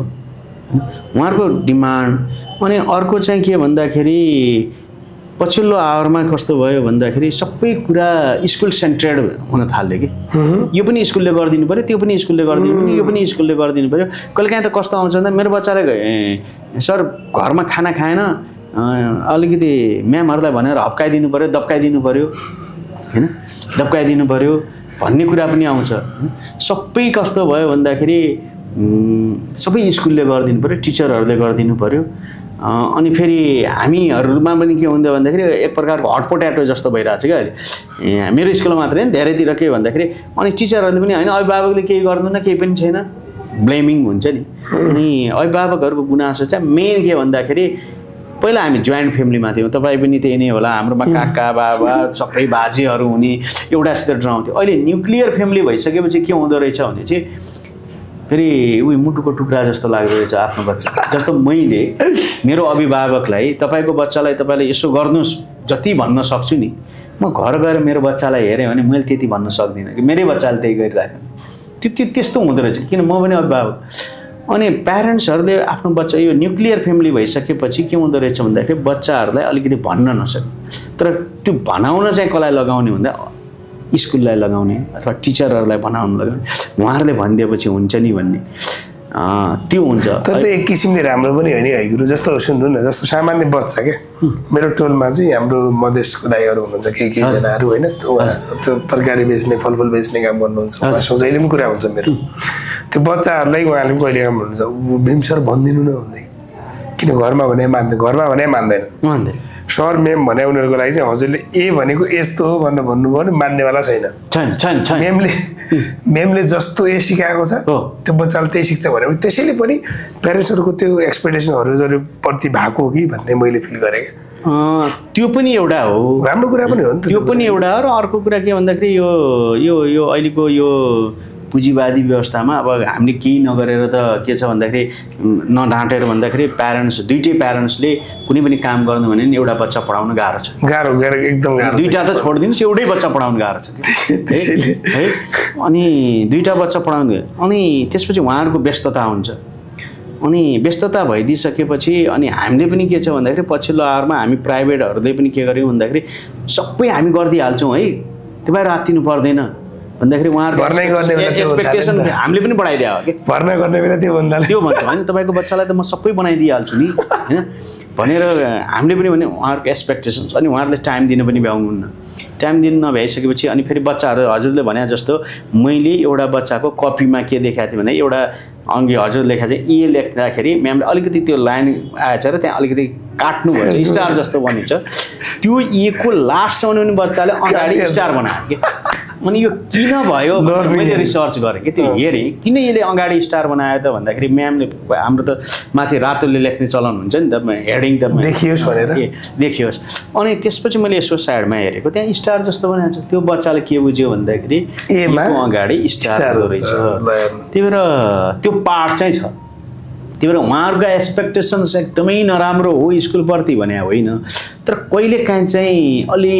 उहाँहरूको डिमान्ड। अनि अर्को चाहिँ के भन्दाखेरि पछिल्लो आवरमा कस्तो भयो भन्दाखेरि सबै कुरा स्कुल सेन्ट्रेड हुन थाल्यो कि, यो पनि स्कुलले गरिदिनु पऱ्यो, त्यो पनि स्कुलले गरिदिनु पऱ्यो, यो पनि स्कुलले गरिदिनु पऱ्यो। कहिलेकाहीँ त कस्तो आउँछ भन्दा मेरो बच्चाले सर घरमा खाना खाएन, अलिकति म्यामहरूलाई भनेर हप्काइदिनु पऱ्यो, दब्काइदिनु पऱ्यो, होइन दब्काइदिनु पऱ्यो भन्ने कुरा पनि आउँछ। सबै कस्तो भयो भन्दाखेरि सबै स्कुलले गरिदिनु पऱ्यो, टिचरहरूले गरिदिनु पऱ्यो। अनि फेरि हामीहरूमा पनि के हुँदै भन्दाखेरि एक प्रकारको हट पोट्याटो जस्तो भइरहेको छ क्या अहिले। मेरो स्कुलमा मात्रै होइन, धेरैतिर के भन्दाखेरि अनि टिचरहरूले पनि होइन, अभिभावकले केही गर्दैन, केही पनि छैन, ब्लेमिङ हुन्छ नि। अनि अभिभावकहरूको गुनासो चाहिँ मेन के भन्दाखेरि पहिला हामी जोइन्ट फ्यामिलीमा थियौँ, तपाईँ पनि त्यही नै होला, हाम्रोमा काका बाबा सबै बाजेहरू हुने एउटासित ड्राउँथ्यो। अहिले न्युक्लियर फ्यामिली भइसकेपछि के हुँदो रहेछ भने चाहिँ फेरि उयो मुटुको टुक्रा जस्तो लाग्दो रहेछ आफ्नो बच्चा। जस्तो मैले मेरो अभिभावकलाई तपाईँको बच्चालाई तपाईँले यसो गर्नुहोस् जति भन्न सक्छु नि, म घर गएर मेरो बच्चालाई हेरेँ भने मैले त्यति भन्न सक्दिनँ कि मेरै बच्चाले त्यही गरिराख्नु। त्यस्तो हुँदो रहेछ, किन म पनि अभिभावक। अनि प्यारेन्ट्सहरूले आफ्नो बच्चा यो न्युक्लियर फ्यामिली भइसकेपछि के हुँदो रहेछ भन्दाखेरि बच्चाहरूलाई अलिकति भन्न नसक्ने, तर त्यो भनाउन चाहिँ कसलाई लगाउने भन्दा स्कुललाई लगाउने अथवा टिचरहरूलाई बनाउनु लगाउने, उहाँहरूले भनिदिएपछि हुन्छ नि भन्ने त्यो हुन्छ। तर त्यो एक किसिमले राम्रो पनि होइन है गुरु। जस्तो सुन्नु न, जस्तो सामान्य बच्चा क्या, मेरो टोलमा चाहिँ हाम्रो मधेसको दाइहरू हुनुहुन्छ केही जनाहरू, होइन त्यो तरकारी बेच्ने फलफुल बेच्ने काम गर्नुहुन्छ, उहाँसँग जहिले पनि कुरा हुन्छ मेरो। त्यो बच्चाहरूलाई उहाँले पनि कहिले काम भन्नुहुन्छ, भीम सर भनिदिनु न भन्दै, किन घरमा भने मान्दैन, घरमा भने मान्दैन, सर म्याम भने उनीहरूको लागि चाहिँ हजुरले ए भनेको यस्तो हो भनेर भन्नुभयो भने मान्नेवाला छैन। म्यामले जस्तो ए सिकाएको छ त्यो बच्चाले त्यही सिक्छ भने त्यसैले पनि प्यारेन्ट्सहरूको त्यो एक्सपेक्टेसनहरू प्रति भएको हो कि भन्ने मैले फिल गरेँ। त्यो पनि एउटा हो, राम्रो कुरा पनि हो नि त, त्यो पनि एउटा हो। र अर्को कुरा के भन्दाखेरि यो अहिलेको यो पुँजीवादी व्यवस्थामा अब हामीले केही नगरेर त के छ भन्दाखेरि नढाँटेर भन्दाखेरि दुइटै प्यारेन्ट्सले कुनै पनि काम गर्नु भने नि एउटा बच्चा पढाउन गाह्रो छ, गाह्रो एकदम गाह्रो। दुईवटा त छोडिदिनुहोस्, एउटै बच्चा पढाउनु गाह्रो छ है। अनि दुईवटा बच्चा पढाउनु, अनि त्यसपछि उहाँहरूको व्यस्तता हुन्छ। अनि व्यस्तता भइदिइसकेपछि अनि हामीले पनि के छ भन्दाखेरि पछिल्लो आवरमा हामी प्राइभेटहरूले पनि के गर्यौँ भन्दाखेरि सबै हामी गरिदिइहाल्छौँ है, तपाईँहरू आत्तिनु पर्दैन भन्दाखेरि उहाँहरूको एक्सपेक्टेसन हामीले पनि बढाइदियो हो कि, भर्ना गर्ने बेला त्यो भन्छ होइन तपाईँको बच्चालाई त म सबै बनाइदिइहाल्छु नि होइन भनेर हामीले पनि भने उहाँहरूको एक्सपेक्टेसन्स। अनि उहाँहरूले टाइम दिन पनि भ्याउनुहुन्न, टाइम दिन नभ्याइसकेपछि अनि फेरि बच्चाहरू हजुरले भने जस्तो मैले एउटा बच्चाको कपीमा के देखाएको थिएँ भने एउटा अघि हजुर लेखाएको थिएँ ए लेख्दाखेरि म्यामले अलिकति त्यो लाइन आएछ र त्यहाँ अलिकति काट्नु भन्छ, स्टार जस्तो बनिन्छ, त्यो ए को लास्टसम्म पनि बच्चाले अगाडि स्टार बनायो कि। अनि यो किन भयो मैले रिसर्च गरेँ कि, त्यो हेरेँ किन यसले अगाडि स्टार बनायो त भन्दाखेरि म्यामले हाम्रो त माथि रातोले लेख्ने चलन हुन्छ नि त, हेडिङ त देखियोस् भनेर देखियोस्। अनि त्यसपछि मैले यसो साइडमा हेरेको त्यहाँ स्टार जस्तो बनाएको छ, त्यो बच्चाले के बुझ्यो भन्दाखेरि अगाडि स्टार रहेछ। त्यही भएर त्यो पार्ट चाहिँ छ। त्यही भएर उहाँहरूको एक्सपेक्टेसन्स एकदमै नराम्रो हो स्कुलप्रति भने होइन, तर कहिलेकाहीँ चाहिँ अलि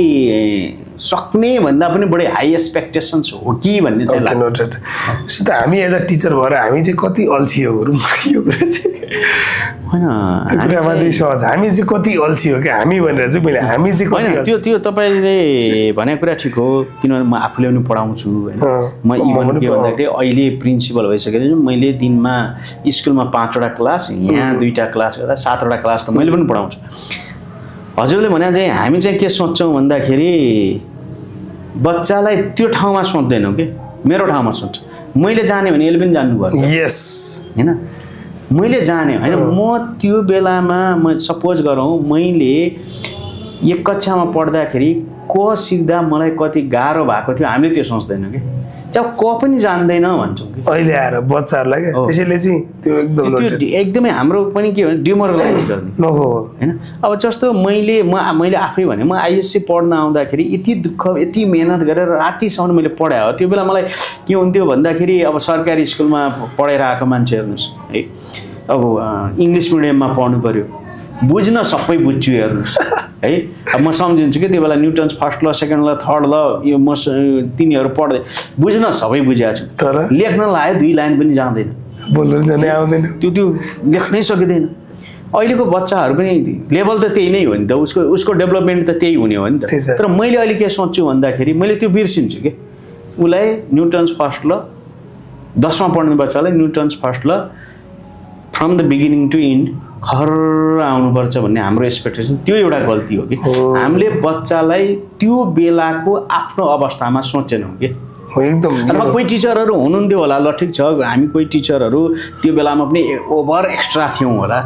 सक्ने भन्दा पनि बढी हाई एक्सपेक्टेसन्स हो कि भन्ने चाहिँ लाग्छ। नोटेड। त हामी एज अ टिचर भएर हामी चाहिँ कति अल्छी हो यो कुरा चाहिँ होइन सहज हामी चाहिँ कति अल्छी हो कि हामी भनेर चाहिँ मैले हामी चाहिँ होइन त्यो तपाईँले भनेको कुरा ठिक हो किनभने म आफूले पनि पढाउँछु होइन म इभन के भन्दाखेरि अहिले प्रिन्सिपल भइसकेपछि मैले दिनमा स्कुलमा 5वटा क्लास यहाँ 2टा क्लास गर्दा 7वटा क्लास त मैले पनि पढाउँछु। हजुरले भने चाहिँ हामी चाहिँ के सोच्छौँ भन्दाखेरि बच्चालाई त्यो ठाउँमा सोच्दैनौँ कि मेरो ठाउँमा सोध्छु मैले जाने भने यसले पनि जान्नुपर्छ। यस होइन मैले जाने होइन म त्यो बेलामा म सपोज गरौँ मैले 1 कक्षामा पढ्दाखेरि क सिक्दा मलाई कति गाह्रो भएको थियो हामीले त्यो सोच्दैनौँ कि जब क पनि जान्दैन भन्छौँ कि अहिले आएर बच्चाहरूलाई क्या त्यसैले चाहिँ त्यो एकदमै हाम्रो पनि के भने डिमोरलाइज गर्ने होइन। अब जस्तो मैले आफै भने म आइएससी पढ्न आउँदाखेरि यति दुःख यति मेहनत गरेर रातिसम्म मैले पढाएँ हो। त्यो बेला मलाई के हुन्थ्यो भन्दाखेरि अब सरकारी स्कुलमा पढेर आएको मान्छे हेर्नुहोस् है अब इङ्ग्लिस मिडियममा पढ्नु पऱ्यो बुझ्न सबै बुझ्छु हेर्नुहोस् है। अब म सम्झिन्छु कि त्यो बेला न्युटन्स फर्स्ट ल सेकेन्ड ल थर्ड ल यो म तिनीहरू पढ्दै बुझ्न सबै बुझेको छु तर लेख्न लायो 2 लाइन पनि जाँदैन बोल्न आउँदैन त्यो लेख्नै सकिँदैन। अहिलेको बच्चाहरू पनि लेभल त त्यही नै हो नि त उसको डेभलपमेन्ट त त्यही हुने हो नि त। तर मैले अहिले के सोच्छु भन्दाखेरि मैले त्यो बिर्सिन्छु कि उसलाई न्युटन्स फर्स्ट ल 10मा पढ्ने बच्चालाई Newton's first law from the beginning to end खर आउनुपर्छ भन्ने हाम्रो एक्सपेक्टेसन त्यो एउटा गल्ती हो कि हामीले बच्चालाई त्यो बेलाको आफ्नो अवस्थामा सोचेनौँ कि एकदम। अथवा कोही टिचरहरू हुनुहुन्थ्यो होला ल ठिक छ हामी कोही टिचरहरू त्यो बेलामा पनि ओभर एक्स्ट्रा थियौँ होला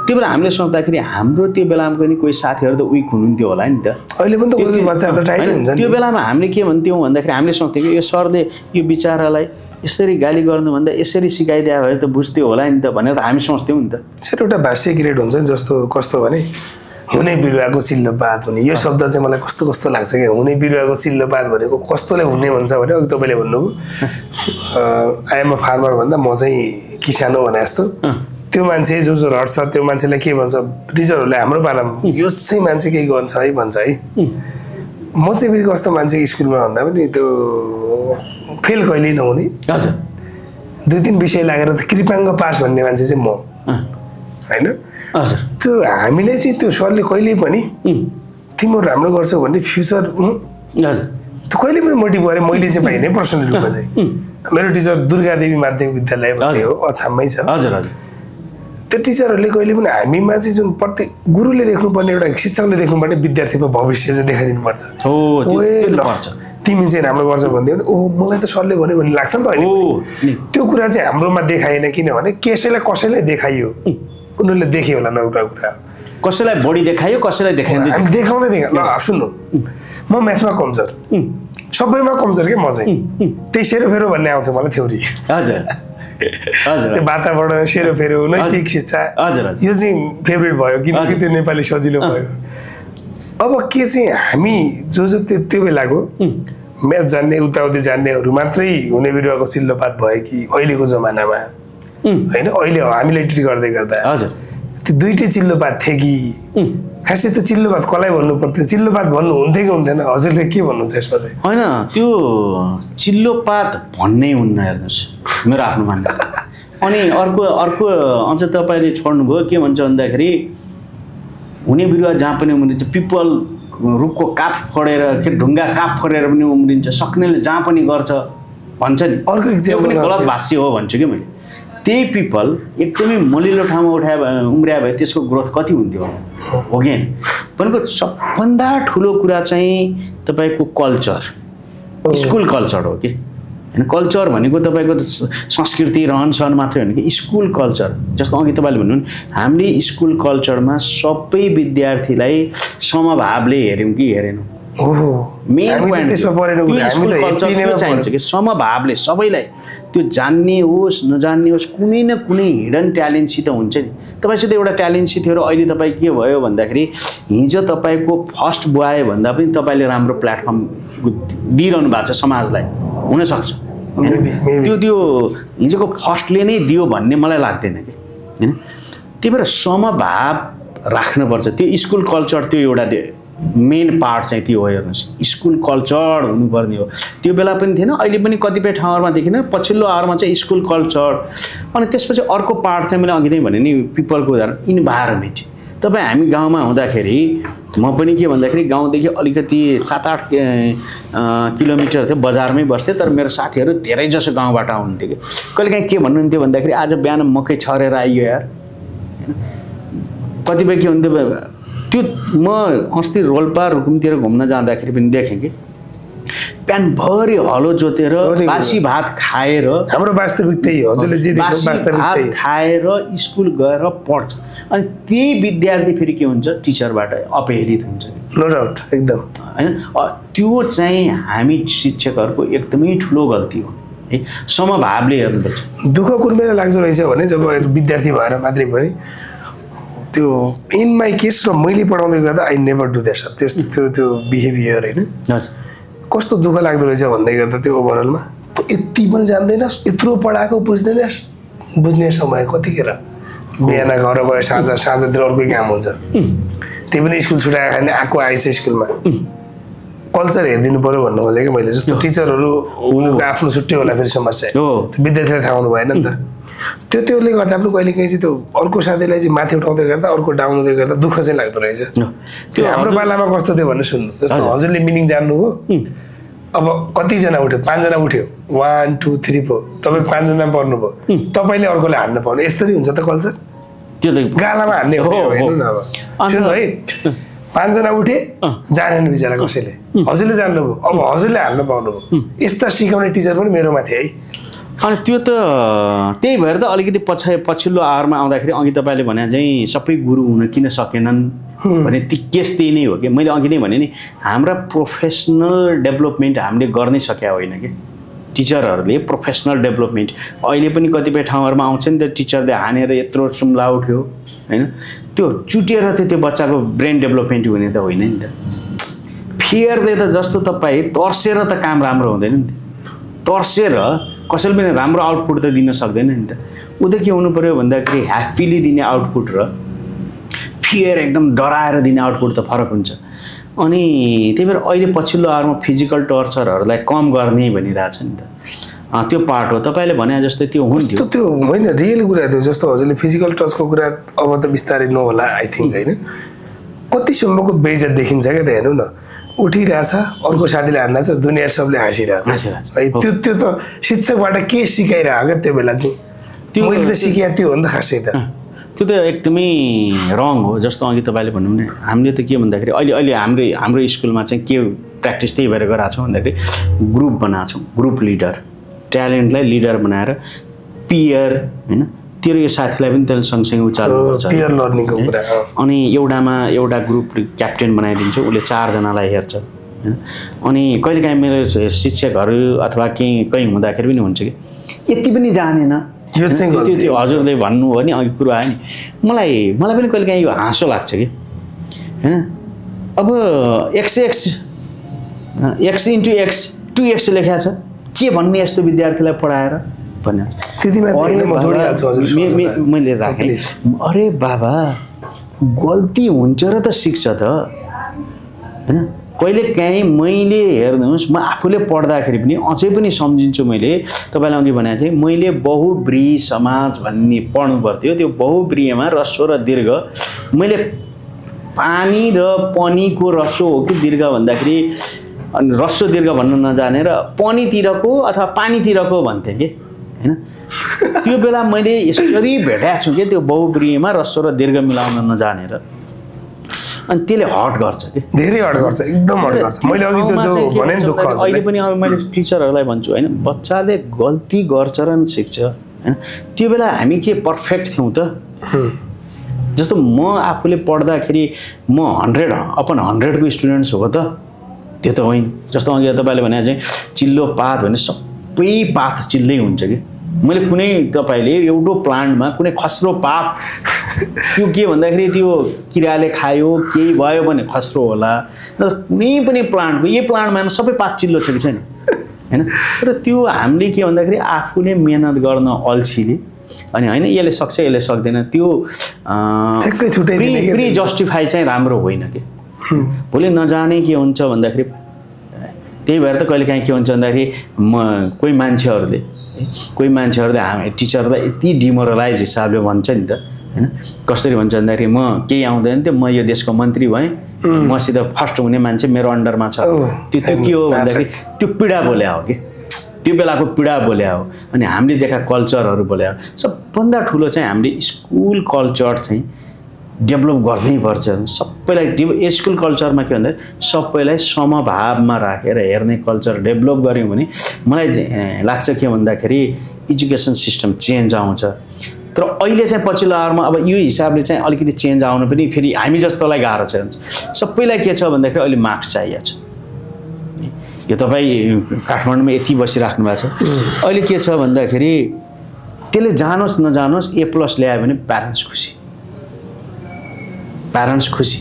त्यो बेला हामीले सोच्दाखेरि हाम्रो त्यो बेलामा पनि कोही साथीहरू त विक हुनुहुन्थ्यो होला नि त। अहिले पनि त बच्चा त टाइट हुन्छ त्यो बेलामा हामीले के भन्थ्यौँ भन्दाखेरि हामीले सोच्थ्यौँ कि यो सरले यो बिचारालाई यसरी गाली गर्नुभन्दा यसरी सिकाइदिया भए त बुझ्थ्यो होला नि त भनेर त हामी सोच्थ्यौँ नि त। सर एउटा भाष्य ग्रेड हुन्छ नि जस्तो कस्तो भने हुने बिरुवाको चिल्लोपात हुने यो शब्द चाहिँ मलाई कस्तो कस्तो लाग्छ कि हुने बिरुवाको चिल्लोपात भनेको कस्तोले हुने भन्छ भने अघि तपाईँले भन्नुभयो आइएम अ फार्मर भन्दा म चाहिँ किसान हो भने जस्तो त्यो मान्छे जो रट्छ त्यो मान्छेलाई के भन्छ टिचरहरूले हाम्रो पालामा यो चाहिँ मान्छे केही गर्छ है भन्छ है। म चाहिँ फेरि कस्तो मान्छे स्कुलमा भन्दा पनि त्यो फेल कहिल्यै नहुने 2-3 विषय लागेर त कृपाङ्ग पास भन्ने मान्छे चाहिँ म होइन। त्यो हामीले चाहिँ त्यो सरले कहिल्यै पनि तिमीहरू राम्रो गर्छौ भन्ने फ्युचर त्यो कहिले पनि मोटिभ गरेँ मैले चाहिँ पाइनँ पर्सनल रूपमा चाहिँ। मेरो टिचर दुर्गादेवी माध्यमिक विद्यालय भन्ने हो अछाममै छ। त्यो टिचरहरूले कहिले पनि हामीमा चाहिँ जुन प्रत्येक गुरुले देख्नुपर्ने एउटा शिक्षकले देख्नुपर्ने विद्यार्थीको भविष्य चाहिँ देखाइदिनुपर्छ। तिमी चाहिँ राम्रो गर्छ भन्दै भने ओहो मलाई त सरले भन्यो भन्ने लाग्छ नि त अहिले त्यो कुरा चाहिँ हाम्रोमा देखाएन किनभने कसैलाई देखाइयो उनीहरूले देखे होला न एउटा कुरा कसैलाई बढी देखायो कसैलाई देखाइँदैन हामी देखाउँदै सुन्नु म म्याथमा कमजोर सबैमा कमजोर के म चाहिँ त्यही सेरोफेरो भन्ने आउँथ्यो मलाई थ्योरी त्यो वातावरण सेरोफेरो नैतिक शिक्षा यो चाहिँ फेभरेट भयो किनकि त्यो नेपाली सजिलो भयो। अब के चाहिँ हामी जो त्यो बेलाको म्याथ जान्ने उताउति जान्नेहरू मात्रै हुने बिरुवाको चिल्लोपात भयो कि अहिलेको जमानामा होइन अहिले हामीले ट्रिट गर्दै गर्दा त्यो 2टै चिल्लोपात थिए कि खासै त्यो चिल्लोपात कसलाई भन्नु पर्थ्यो चिल्लोपात भन्नु हुन्थ्यो कि हुन्थेन हजुरले के भन्नुहुन्छ यसमा चाहिँ? होइन त्यो चिल्लोपात भन्नै हुन्न हेर्नुहोस् मेरो आफ्नो मान्नु। अनि अर्को अझ तपाईँले छोड्नुभयो के भन्छ भन्दाखेरि हुने बिरुवा जहाँ पनि उम्रिन्छ पिपल रुखको काफ फोडेर के ढुङ्गा काफ फोडेर पनि उम्रिन्छ सक्नेले जहाँ पनि गर्छ भन्छ नि अर्को त्यो पनि गलत भाष्य हो भन्छु कि मैले। त्यही पिपल एकदमै मलिलो ठाउँमा उम्रिया भए त्यसको ग्रोथ कति हुन्थ्यो हो कि भनेको सबभन्दा ठुलो कुरा चाहिँ तपाईँको कल्चर स्कुल कल्चर हो कि होइन। कल्चर भनेको तपाईँको संस्कृति रहनसहन मात्रै होइन कि स्कुल कल्चर जस्तो अघि तपाईँले भन्नु हामीले स्कुल कल्चरमा सबै विद्यार्थीलाई समभावले हेऱ्यौँ कि हेरेनौँ मेन पोइन्ट स्कुल कल्चर त्यो चाहिन्छ कि समभावले सबैलाई त्यो जान्ने होस् नजान्ने होस् कुनै न कुनै हिडन ट्यालेन्टसित हुन्छ नि। तपाईँसित एउटा ट्यालेन्टसित थियो र अहिले तपाईँ के भयो भन्दाखेरि हिजो तपाईँको फर्स्ट बुआयो भन्दा पनि तपाईँले राम्रो प्लेटफर्म दिइरहनु भएको छ समाजलाई हुनसक्छ त्यो हिजोको फर्स्टले नै दियो भन्ने मलाई लाग्दैन कि होइन। त्यही भएर समभाव राख्नुपर्छ त्यो स्कुल कल्चर त्यो एउटा मेन पार्ट चाहिँ त्यो हो। हेर्नुहोस्, स्कुल कल्चर हुनुपर्ने हो। त्यो बेला पनि थिएन, अहिले पनि कतिपय ठाउँहरूमा देखिँदैन। पछिल्लो आवरमा चाहिँ स्कुल कल्चर, अनि त्यसपछि अर्को पार्ट चाहिँ मैले अघि नै भने नि पिपलको उदाहरण इन्भाइरोमेन्ट। तपाईँ हामी गाउँमा हुँदाखेरि म पनि के भन्दाखेरि गाउँदेखि अलिकति 7-8 किलोमिटर थियो, बजारमै बस्थेँ, तर मेरो साथीहरू धेरै जसो गाउँबाट आउनुहुन्थ्यो कि कहिलेकाहीँ के भन्नुहुन्थ्यो भन्दाखेरि आज बिहान मकै छरेर आइयो यार, कतिपय के हुन्थ्यो त्यो। म अस्ति रोल्पा रुकुमतिर घुम्न जाँदाखेरि पनि देखेँ कि बिहानभरि हलो जोतेर बासी भात खाएर, हाम्रो वास्तविक त्यही हो, हजुरले जे देख्नु वास्तविक भात त्यही खाएर स्कुल गएर पढ्छ। अनि त्यही विद्यार्थी फेरि के हुन्छ, टिचरबाट अपहेलित हुन्छ। नो डाउट, एकदम होइन। त्यो चाहिँ हामी शिक्षकहरूको एकदमै ठुलो गल्ती हो है, समभावले हेर्नुपर्छ। दुःख कुर्मेर लाग्दो रहेछ भने जब विद्यार्थी भएर मात्रै पनि त्यो इन माई केस र मैले पढाउँदै गर्दा I never do that sir, त्यो बिहेभियर होइन। कस्तो दुःख लाग्दो रहेछ भन्दै गर्दा त्यो ओभरअलमा यति पनि जान्दैनस्, यत्रो पढाएको बुझ्दैनस्, बुझ्ने समय कतिखेर बिहान घर गयो, साँझतिर अर्कै काम हुन्छ। त्यही पनि स्कुल छुट्याएर खाने आएको आएछ स्कुलमा कल्चर हेरिदिनु पऱ्यो भन्नु खोजेँ कि मैले। जस्तो टिचरहरू उनीहरूको आफ्नो छुट्टै होला फेरि समस्या, विद्यार्थीलाई थाहा हुनु भएन नि त। त्योले गर्दा पनि कहिले काहीँ चाहिँ त्यो अर्को साथीलाई चाहिँ माथि उठाउँदै गर्दा अर्को डाउन हुँदै गर्दा दुःख चाहिँ लाग्दो रहेछ। त्यो हाम्रो पालामा कस्तो थियो भन्नु सुन्नु। जस्तो हजुरले मिनिङ जान्नुभयो, अब कतिजना उठ्यो, 5 जना उठ्यो, 1 2 3 4, तपाईँ 5 जना पर्नुभयो, तपाईँले अर्कोले हान्नु पाउनु, यस्तरी हुन्छ त कल्चर। त्यो त गालामा हान्ने हो हेर्नु न। अब सुन्नु है, 5 जना उठे, जानेन बिचरा कसैले, हजुरले जान्नुभयो, अब हजुरले हाल्नु पाउनुभयो। यस्ता सिकाउने टिचर पनि मेरोमा थिए है। अनि त्यो त त्यही भएर त अलिकति पछिल्लो आवरमा आउँदाखेरि अघि तपाईँले भने चाहिँ सबै गुरु हुन किन सकेनन् भने ती केस त्यही नै हो कि मैले अघि नै भने नि, हाम्रा प्रोफेसनल डेभलपमेन्ट हामीले गर्नै सकेका होइन कि। टिचरहरूले प्रोफेसनल डेभलपमेन्ट अहिले पनि कतिपय ठाउँहरूमा आउँछ नि त, टिचरले हानेर यत्रो सुम्ला उठ्यो होइन, त्यो चुटेर चाहिँ त्यो बच्चाको ब्रेन डेभलपमेन्ट हुने त होइन नि त। फियरले त जस्तो तपाईँ तर्सेर त काम राम्रो हुँदैन नि त, तर्सेर कसैले पनि राम्रो आउटपुट त दिन सक्दैन नि त। ऊ त के हुनु पऱ्यो भन्दाखेरि ह्याप्पीली दिने आउटपुट र फियर एकदम डराएर दिने आउटपुट त फरक हुन्छ। अनि त्यही भएर अहिले पछिल्लो आवरमा फिजिकल टर्चरहरूलाई कम गर्ने भनिरहेछ नि त, त्यो पार्ट हो। तपाईँले भने जस्तो त्यो हुन्थ्यो, त्यो होइन रियल कुरा थियो। जस्तो हजुरले फिजिकल टचको कुरा अब त बिस्तारै नहोला आई थिङ्क होइन, कतिसम्मको बेइज्जत देखिन्छ क्या त। हेर्नु न, उठिरहेछ, अर्को साथीले हान्दैछ, दुनियाँ सबले हाँसिरहेछ है। त्यो त शिक्षकबाट के सिकाइरहेको क्या त्यो बेला चाहिँ, त्यो मैले त सिकाए त्यो हो नि त खासै त। त्यो त एकदमै रङ हो। जस्तो अघि तपाईँले भन्नु भने हामीले त के भन्दाखेरि अहिले हाम्रो स्कुलमा चाहिँ के प्र्याक्टिस त्यही भएर गराएको छौँ भन्दाखेरि ग्रुप बनाएको छौँ, ग्रुप लिडर, ट्यालेन्टलाई लिडर बनाएर पियर होइन, तेरो यो साथीलाई पनि त्यसले सँगसँगै उचाल्नुपर्छ, पियर लर्निङको कुरा। अनि एउटा ग्रुप क्याप्टेन बनाइदिन्छ, उसले 4 जनालाई हेर्छ होइन। अनि कहिलेकाहीँ मेरो शिक्षकहरू अथवा कहीँ हुँदाखेरि पनि हुन्छ कि यति पनि जानेन, त्यो हजुरले भन्नु हो नि अघि कुरो आयो नि, मलाई पनि कहिलेकाहीँ यो हाँसो लाग्छ कि होइन। अब x into x 2x लेखेको छ, के भन्ने यस्तो विद्यार्थीलाई पढाएर भने मैले राखेँ। अरे बाबा गल्ती हुन्छ र त सिक्छ त होइन। कहिले काहीँ मैले हेर्नुहोस्, म आफूले पढ्दाखेरि पनि अझै पनि सम्झिन्छु। मैले तपाईँलाई अघि भने चाहिँ मैले बहुब्रीहि समाज भन्ने पढ्नु पर्थ्यो। त्यो बहुब्रीहिमा ह्रस्व र दीर्घ, मैले पानी र पनीको ह्रस्व हो कि दीर्घ भन्दाखेरि अनि ह्रस्व दीर्घ भन्नु नजानेर पनीतिरको अथवा पानीतिरको भन्थेँ कि होइन। त्यो बेला मैले यसरी भेटाएको छु कि त्यो बहुब्रीहिमा ह्रस्व र दीर्घ मिलाउन नजानेर, अनि त्यसले हट गर्छ कि, धेरै हट गर्छ, एकदम हट गर्छ। मैले अघि त्यो जो भने नि दुःख छ। अहिले पनि अब मैले टिचरहरूलाई भन्छु होइन, बच्चाले गल्ती गर्छ र सिक्छ होइन। त्यो बेला हामी के पर्फेक्ट थियौँ त? जस्तो म आफूले पढ्दाखेरि म 100 को स्टुडेन्ट्स हो त, त्यो त होइन। जस्तो अघि तपाईँले भने चाहिँ चिल्लो पात भने सबै पात चिल्लै हुन्छ कि। मैले कुनै तपाईँले एउटो प्लान्टमा कुनै खस्रो पात, त्यो के भन्दाखेरि त्यो किराले खायो केही भयो भने खस्रो होला, कुनै पनि प्लान्टको यही प्लान्टमा सबै पात चिल्लो छ कि छैन होइन। र त्यो हामीले के भन्दाखेरि आफूले मेहनत गर्न अल्छीले अनि होइन यसले सक्छ यसले सक्दैन, त्यो प्री जस्टिफाई चाहिँ राम्रो होइन कि। भोलि नजाने के हुन्छ भन्दाखेरि त्यही भएर त कहिलेकाहीँ के हुन्छ भन्दाखेरि कोही मान्छेहरूले हामी टिचरलाई यति डिमोरलाइज हिसाबले भन्छ नि त हैन कसरी भन्छ भन्दाखेरि म केही आउँदैन थियो म यो देशको मन्त्री भएँ मसित फर्स्ट हुने मान्छे मेरो अन्डरमा छ त्यो के हो भन्दाखेरि त्यो पीडा बोल्या हो कि त्यो बेलाको पीडा बोल्या हो अनि हामीले देखा कल्चरहरू बोल्या हो सबभन्दा ठुलो चाहिँ हामीले स्कुल कल्चर चाहिँ डेभलप गर्नैपर्छ सबैलाई स्कुल कल्चरमा के भन्दा सबैलाई समभावमा राखेर हेर्ने कल्चर डेभलप गऱ्यौँ भने मलाई लाग्छ के भन्दाखेरि एजुकेसन सिस्टम चेन्ज आउँछ तर अहिले चाहिँ पछिल्लो आवरमा अब यो हिसाबले चाहिँ अलिकति चेन्ज आउनु पनि फेरि हामी जस्तोलाई गाह्रो छ सबैलाई के छ भन्दाखेरि अहिले मार्क्स चाहिएको छ यो तपाईँ काठमाडौँमा यति बसिराख्नु भएको छ अहिले के छ भन्दाखेरि त्यसले जानोस् नजानोस् A+ ल्यायो भने प्यारेन्ट्स खुसी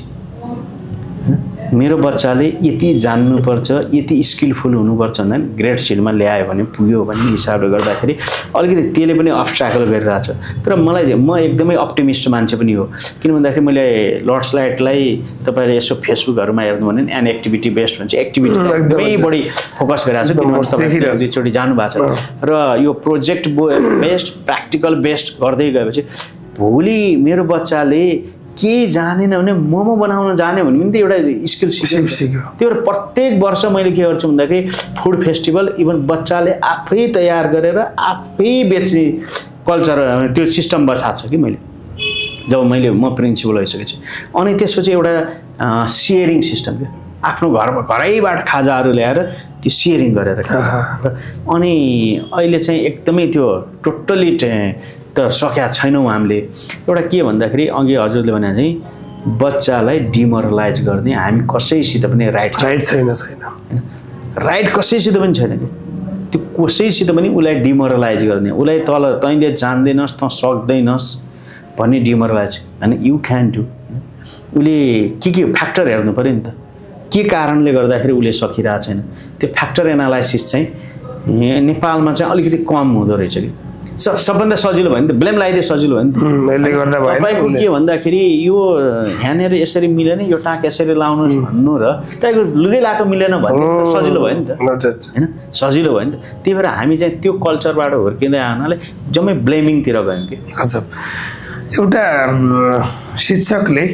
मेरो बच्चाले यति जान्नुपर्छ यति स्किलफुल हुनुपर्छ भन्दा ग्रेड सिडमा ल्यायो भने पुग्यो भन्ने हिसाबले गर्दाखेरि अलिकति त्यसले पनि अब्स्ट्याकल गरिरहेछ तर मलाई म एकदमै अप्टिमिस्ट मान्छे पनि हो किन भन्दाखेरि मैले लर्ड्स लाइटलाई तपाईँले यसो फेसबुकहरूमा हेर्नु भने एन एक्टिभिटी बेस्ड भन्छ एक्टिभिटी एकदमै बढी फोकस गरिरहेको छ किनभने तपाईँले दुईचोटि जानुभएको छ र यो प्रोजेक्ट बेस्ड प्र्याक्टिकल बेस्ड गर्दै गएपछि भोलि मेरो बच्चाले केही जानेन भने मोमो बनाउन जाने भने पनि त एउटा स्किल सिक्यो त्यो प्रत्येक वर्ष मैले के गर्छु भन्दाखेरि फुड फेस्टिभल इभन बच्चाले आफै तयार गरेर आफै बेच्ने कल्चर त्यो सिस्टम बसाएको छ कि मैले जब म प्रिन्सिपल भइसकेपछि अनि त्यसपछि एउटा सेयरिङ सिस्टम थियो आफ्नो घरैबाट खाजाहरू ल्याएर त्यो सेयरिङ गरेर अनि अहिले चाहिँ एकदमै त्यो टोटली त सकेका छैनौँ हामीले एउटा के भन्दाखेरि अघि हजुरले भने चाहिँ बच्चालाई डिमोरलाइज गर्ने हामी कसैसित पनि राइट छैन राइट कसैसित पनि छैन कि त्यो कसैसित पनि उसलाई डिमोरलाइज गर्ने उसलाई तल तैँले जान्दैनस् त सक्दैनस् भन्ने डिमोरलाइज होइन यु क्यान डु उसले के फ्याक्टर हेर्नु पऱ्यो नि त के कारणले गर्दाखेरि उसले सकिरहेको छैन त्यो फ्याक्टर एनालाइसिस चाहिँ नेपालमा चाहिँ अलिकति कम हुँदो रहेछ कि सबभन्दा सजिलो भयो नि त ब्लेम लगाइदिए सजिलो भयो नि तपाईँको के भन्दाखेरि यो यहाँनिर यसरी मिलेन यो टाँक यसरी लाउनु भन्नु र तपाईँको लुगै लाएको मिलेन भने सजिलो भयो नि त होइन सजिलो भयो नि त त्यही भएर हामी चाहिँ त्यो कल्चरबाट हुर्किँदै आउनाले जम्मै ब्लेमिङतिर गयौँ कि एउटा शिक्षकले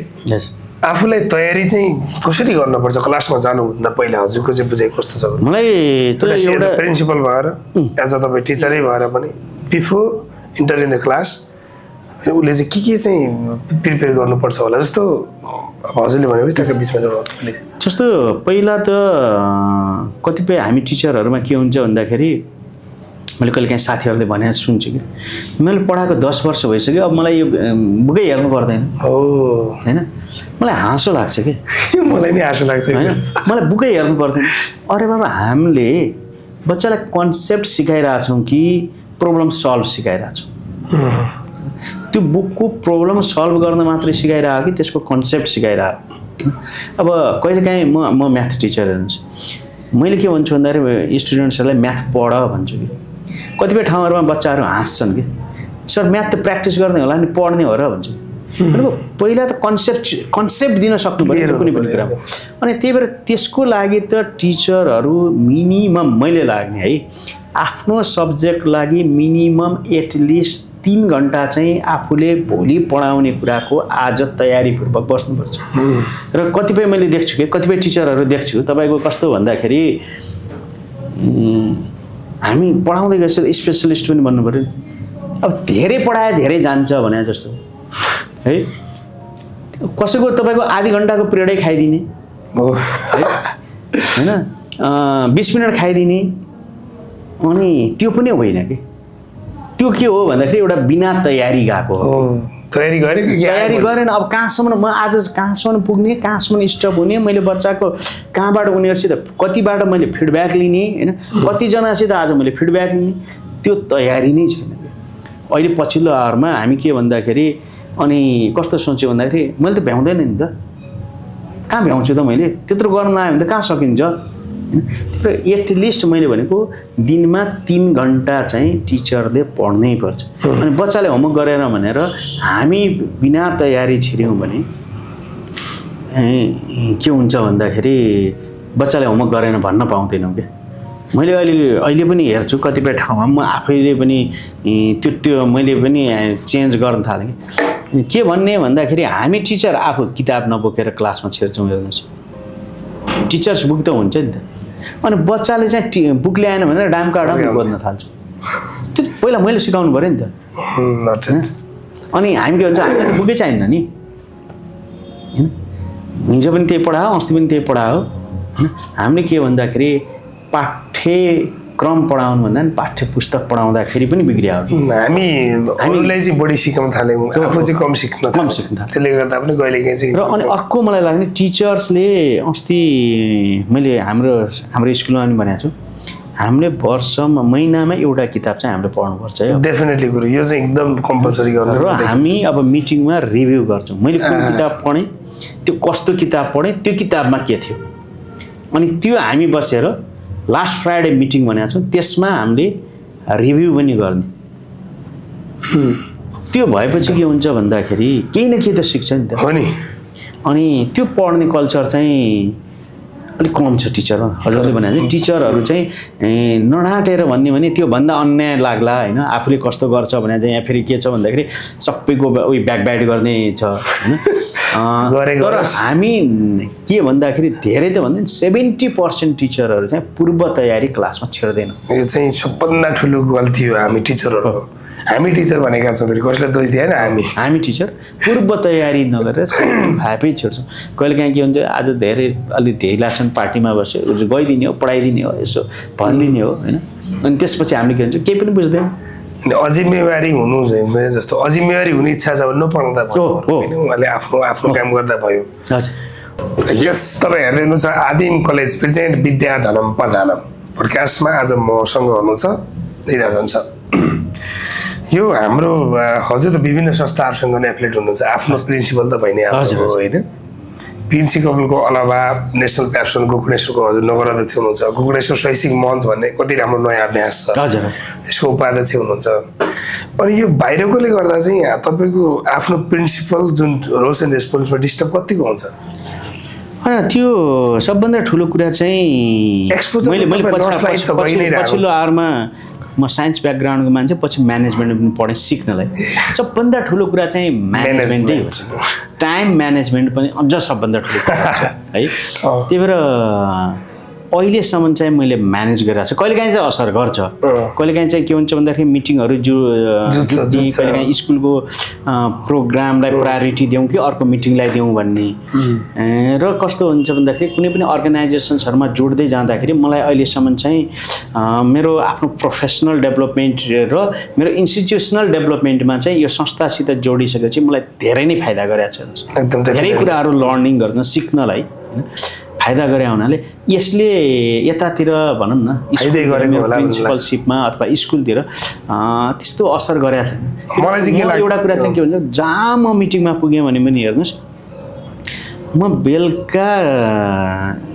आफूलाई तयारी चाहिँ कसरी गर्नुपर्छ क्लासमा जानुभन्दा पहिला हजुरको चाहिँ बुझाइ कस्तो छ मलाई एउटा प्रिन्सिपल भएर एज अ तपाईँ टिचरै भएर पनि before enter in the class उसले चाहिँ के चाहिँ प्रिपेयर गर्नुपर्छ होला जस्तो हजुरले भनेपछि टक्क बिचमा जस्तो पहिला त कतिपय हामी टिचरहरूमा के हुन्छ भन्दाखेरि मैले कहिलेकाहीँ साथीहरूले भने सुन्छु कि मैले पढाएको 10 वर्ष भइसक्यो अब मलाई यो बुकै हेर्नु पर्दैन होइन मलाई हाँसो लाग्छ कि मलाई नि हाँसो लाग्छ होइन मलाई बुकै हेर्नु पर्दैन अरे बाबा हामीले बच्चालाई कन्सेप्ट सिकाइरहेछौँ कि प्रब्लम सल्भ सिकाइरहेछौँ त्यो बुकको प्रब्लम सल्भ गर्न मात्रै सिकाइरहेको कि त्यसको कन्सेप्ट सिकाइरहेको अब कहिलेकाहीँ म म्याथ टिचर हुन्छु मैले के भन्छु भन्दाखेरि स्टुडेन्ट्सहरूलाई म्याथ पढ भन्छु कि कतिपय ठाउँहरूमा बच्चाहरू हाँस्छन् कि सर म्याथ त प्र्याक्टिस गर्ने होला नि पढ्ने हो र भन्छु पहिला त कन्सेप्ट दिन सक्नु पर्यो कुनै पनि कुरा अनि त्यही भएर त्यसको लागि त टिचरहरू मिनिमम मैले लाग्ने है आफ्नो सब्जेक्ट लागि मिनिमम एटलिस्ट 3 घण्टा चाहिँ आफूले भोलि पढाउने कुराको आज तयारीपूर्वक बस्नुपर्छ र कतिपय मैले देख्छु कि कतिपय टिचरहरू देख्छु तपाईँको कस्तो भन्दाखेरि हामी पढाउँदै गएपछि स्पेसलिस्ट पनि बन्नु पऱ्यो अब धेरै पढाए धेरै जान्छ भने जस्तो है कसैको तपाईँको आधी घण्टाको पिरियडै खाइदिने होइन 20 मिनट खाइदिने अनि त्यो पनि होइन कि त्यो के हो भन्दाखेरि एउटा बिना तयारी गएको हो तयारी गरेन अब कहाँसम्म म आज कहाँसम्म पुग्ने कहाँसम्म स्टप हुने मैले बच्चाको कहाँबाट उनीहरूसित कतिबाट मैले फिडब्याक लिने होइन कतिजनासित आज मैले फिडब्याक लिने त्यो तयारी नै छैन अहिले पछिल्लो आवरमा हामी के भन्दाखेरि अनि कस्तो सोच्यो भन्दाखेरि मैले त भ्याउँदैन नि त कहाँ भ्याउँछु त मैले त्यत्रो गर्न आयो भने त कहाँ सकिन्छ तर एटलिस्ट मैले भनेको दिनमा 3 घण्टा चाहिँ टिचरले पढ्नै पर्छ अनि बच्चाले होमवर्क गरेन भनेर हामी बिना तयारी छिर्यौँ भने के हुन्छ भन्दाखेरि बच्चाले होमवर्क गरेन भन्न पाउँदैनौँ क्या। मैले अहिले पनि हेर्छु कतिपय ठाउँमा म आफैले पनि त्यो मैले पनि चेन्ज गर्न थालेँ के भन्ने भन्दाखेरि हामी टिचर आफू किताब नबोकेर क्लासमा छिर्छौँ हेर्नुहोस्। टिचर्स बुक त हुन्छ नि त, अनि बच्चाले चाहिँ बुक ल्याएन भनेर डामका डाम बोल्न थाल्छ। त्यो पहिला मैले सिकाउनु पऱ्यो नि त। अनि हामी के भन्छ हामीलाई त बुकै चाहिन्न नि होइन। हिजो पनि त्यही पढायो, अस्ति पनि त्यही पढायो होइन। हामीले के भन्दाखेरि पाठ्यक्रम पढाउनु भन्दा नि पाठ्य पुस्तक पढाउँदाखेरि पनि बिग्रियो। हामी अरूलाई चाहिँ बढी सिकाउन थाल्यौँ, आफू चाहिँ कम सिक्न थाल्यो। त्यसले गर्दा पनि कहिलेकाहीँ चाहिँ। र अनि अर्को मलाई लाग्ने टिचर्सले अस्ति मैले हाम्रो स्कुलमा पनि भनेको छु हामीले वर्षमा महिनामा एउटा किताब चाहिँ हामीले पढ्नुपर्छ है। डेफिनेटली गुरु यो चाहिँ एकदम कम्पलसरी गर्नु। र हामी अब मिटिङमा रिभ्यू गर्छौँ मैले कुन किताब पढेँ, त्यो कस्तो किताब पढेँ, त्यो किताबमा के थियो, अनि त्यो हामी बसेर लास्ट फ्राइडे मिटिङ भनेको छौँ त्यसमा हामीले रिभ्यू पनि गर्ने। त्यो भएपछि के हुन्छ भन्दाखेरि केही न केही त सिक्छ नि त हो नि। अनि त्यो पढ्ने कल्चर चाहिँ अलिक कम छ टिचरमा। हजुरले भने चाहिँ टिचरहरू चाहिँ नढाँटेर भन्ने भने त्योभन्दा अन्याय लाग्ला होइन। आफूले कस्तो गर्छ भने चाहिँ यहाँ फेरि के छ भन्दाखेरि सबैको उयो ब्याकबाइट गर्ने छ होइन। तर हामी के भन्दाखेरि धेरै त भन्दा 70% टिचरहरू चाहिँ पूर्व तयारी क्लासमा छिर्दैन। यो चाहिँ सबभन्दा ठुलो गल्ती हो हामी टिचरहरूको। हामी टिचर भनेका छौँ फेरि कसले दोष दिएन। हामी टिचर पूर्व तयारी नगरेर भापै छिर्छौँ। कहिलेकाहीँ के हुन्छ आज धेरै अलिक ढिला छन् पार्टीमा बस्यो गइदिने हो, पढाइदिने हो, यसो भनिदिने हो होइन। अनि त्यसपछि हामीले के भन्छ केही पनि बुझ्दैन। अजिम्मेवारी हुनु चाहिँ जस्तो अजिम्मेवारी हुने इच्छा छ भने नपढ्दा भयो, उहाँले आफ्नो काम गर्दा भयो। यस तपाईँ हेर्दै हुनुहुन्छ आदिम कलेज प्रेजेन्ट विद्याधनम प्रधानम पोडकास्टमा। आज मसँग हुनुहुन्छ निराजन छ। यो हाम्रो हजुर त विभिन्न संस्थाहरूसँग नै एफिलिएट हुनुहुन्छ, आफ्नो प्रिन्सिपल त भइ नै आएको होइन। प्रिन्सिपलको अलावा नेसनल प्याप्सन गोकुलेश्वरको हजुर नगराध्यक्ष हुनुहुन्छ। गोकुलेश्वर शैक्षिक मञ्च भन्ने कति राम्रो नयाँ अभ्यास छ, यसको उपाध्यक्ष हुनुहुन्छ। अनि यो बाहिरकोले गर्दा चाहिँ तपाईँको आफ्नो प्रिन्सिपल जुन रोल्स एन्ड रेस्पोन्सिबिलिटी डिस्टर्ब कतिको हुन्छ? त्यो सबभन्दा ठुलो कुरा चाहिँ मैले पछिल्लो आरमा म साइन्स ब्याकग्राउन्डको मान्छे, पछि म्यानेजमेन्ट पनि पढेँ सिक्नलाई। सबभन्दा ठुलो कुरा चाहिँ म्यानेजमेन्टै हो। टाइम म्यानेजमेन्ट पनि अझ सबभन्दा ठुलो कुरा छ है। त्यही भएर अहिलेसम्म चाहिँ मैले म्यानेज गरिरहेको छु। कहिलेकाहीँ चाहिँ असर गर्छ, कहिलेकाहीँ चाहिँ के हुन्छ भन्दाखेरि मिटिङहरू कहिलेकाहीँ स्कुलको प्रोग्रामलाई प्रायोरिटी दिउँ कि अर्को मिटिङलाई दिउँ भन्ने। र कस्तो हुन्छ भन्दाखेरि कुनै पनि अर्गनाइजेसन्सहरूमा जोड्दै जाँदाखेरि मलाई अहिलेसम्म चाहिँ मेरो आफ्नो प्रोफेसनल डेभलपमेन्ट र मेरो इन्स्टिट्युसनल डेभलपमेन्टमा चाहिँ यो संस्थासित जोडिसकेपछि मलाई धेरै नै फाइदा गरेको छ। धेरै कुराहरू लर्निङ गर्न सिक्नलाई फाइदा गरे हुनाले यसले यतातिर भनौँ न प्रिन्सिपलसिपमा अथवा स्कुलतिर त्यस्तो असर गरेको छैन। मलाई चाहिँ एउटा कुरा चाहिँ के भन्छ, जहाँ म मिटिङमा पुगेँ भने पनि हेर्नुहोस् म बेलुका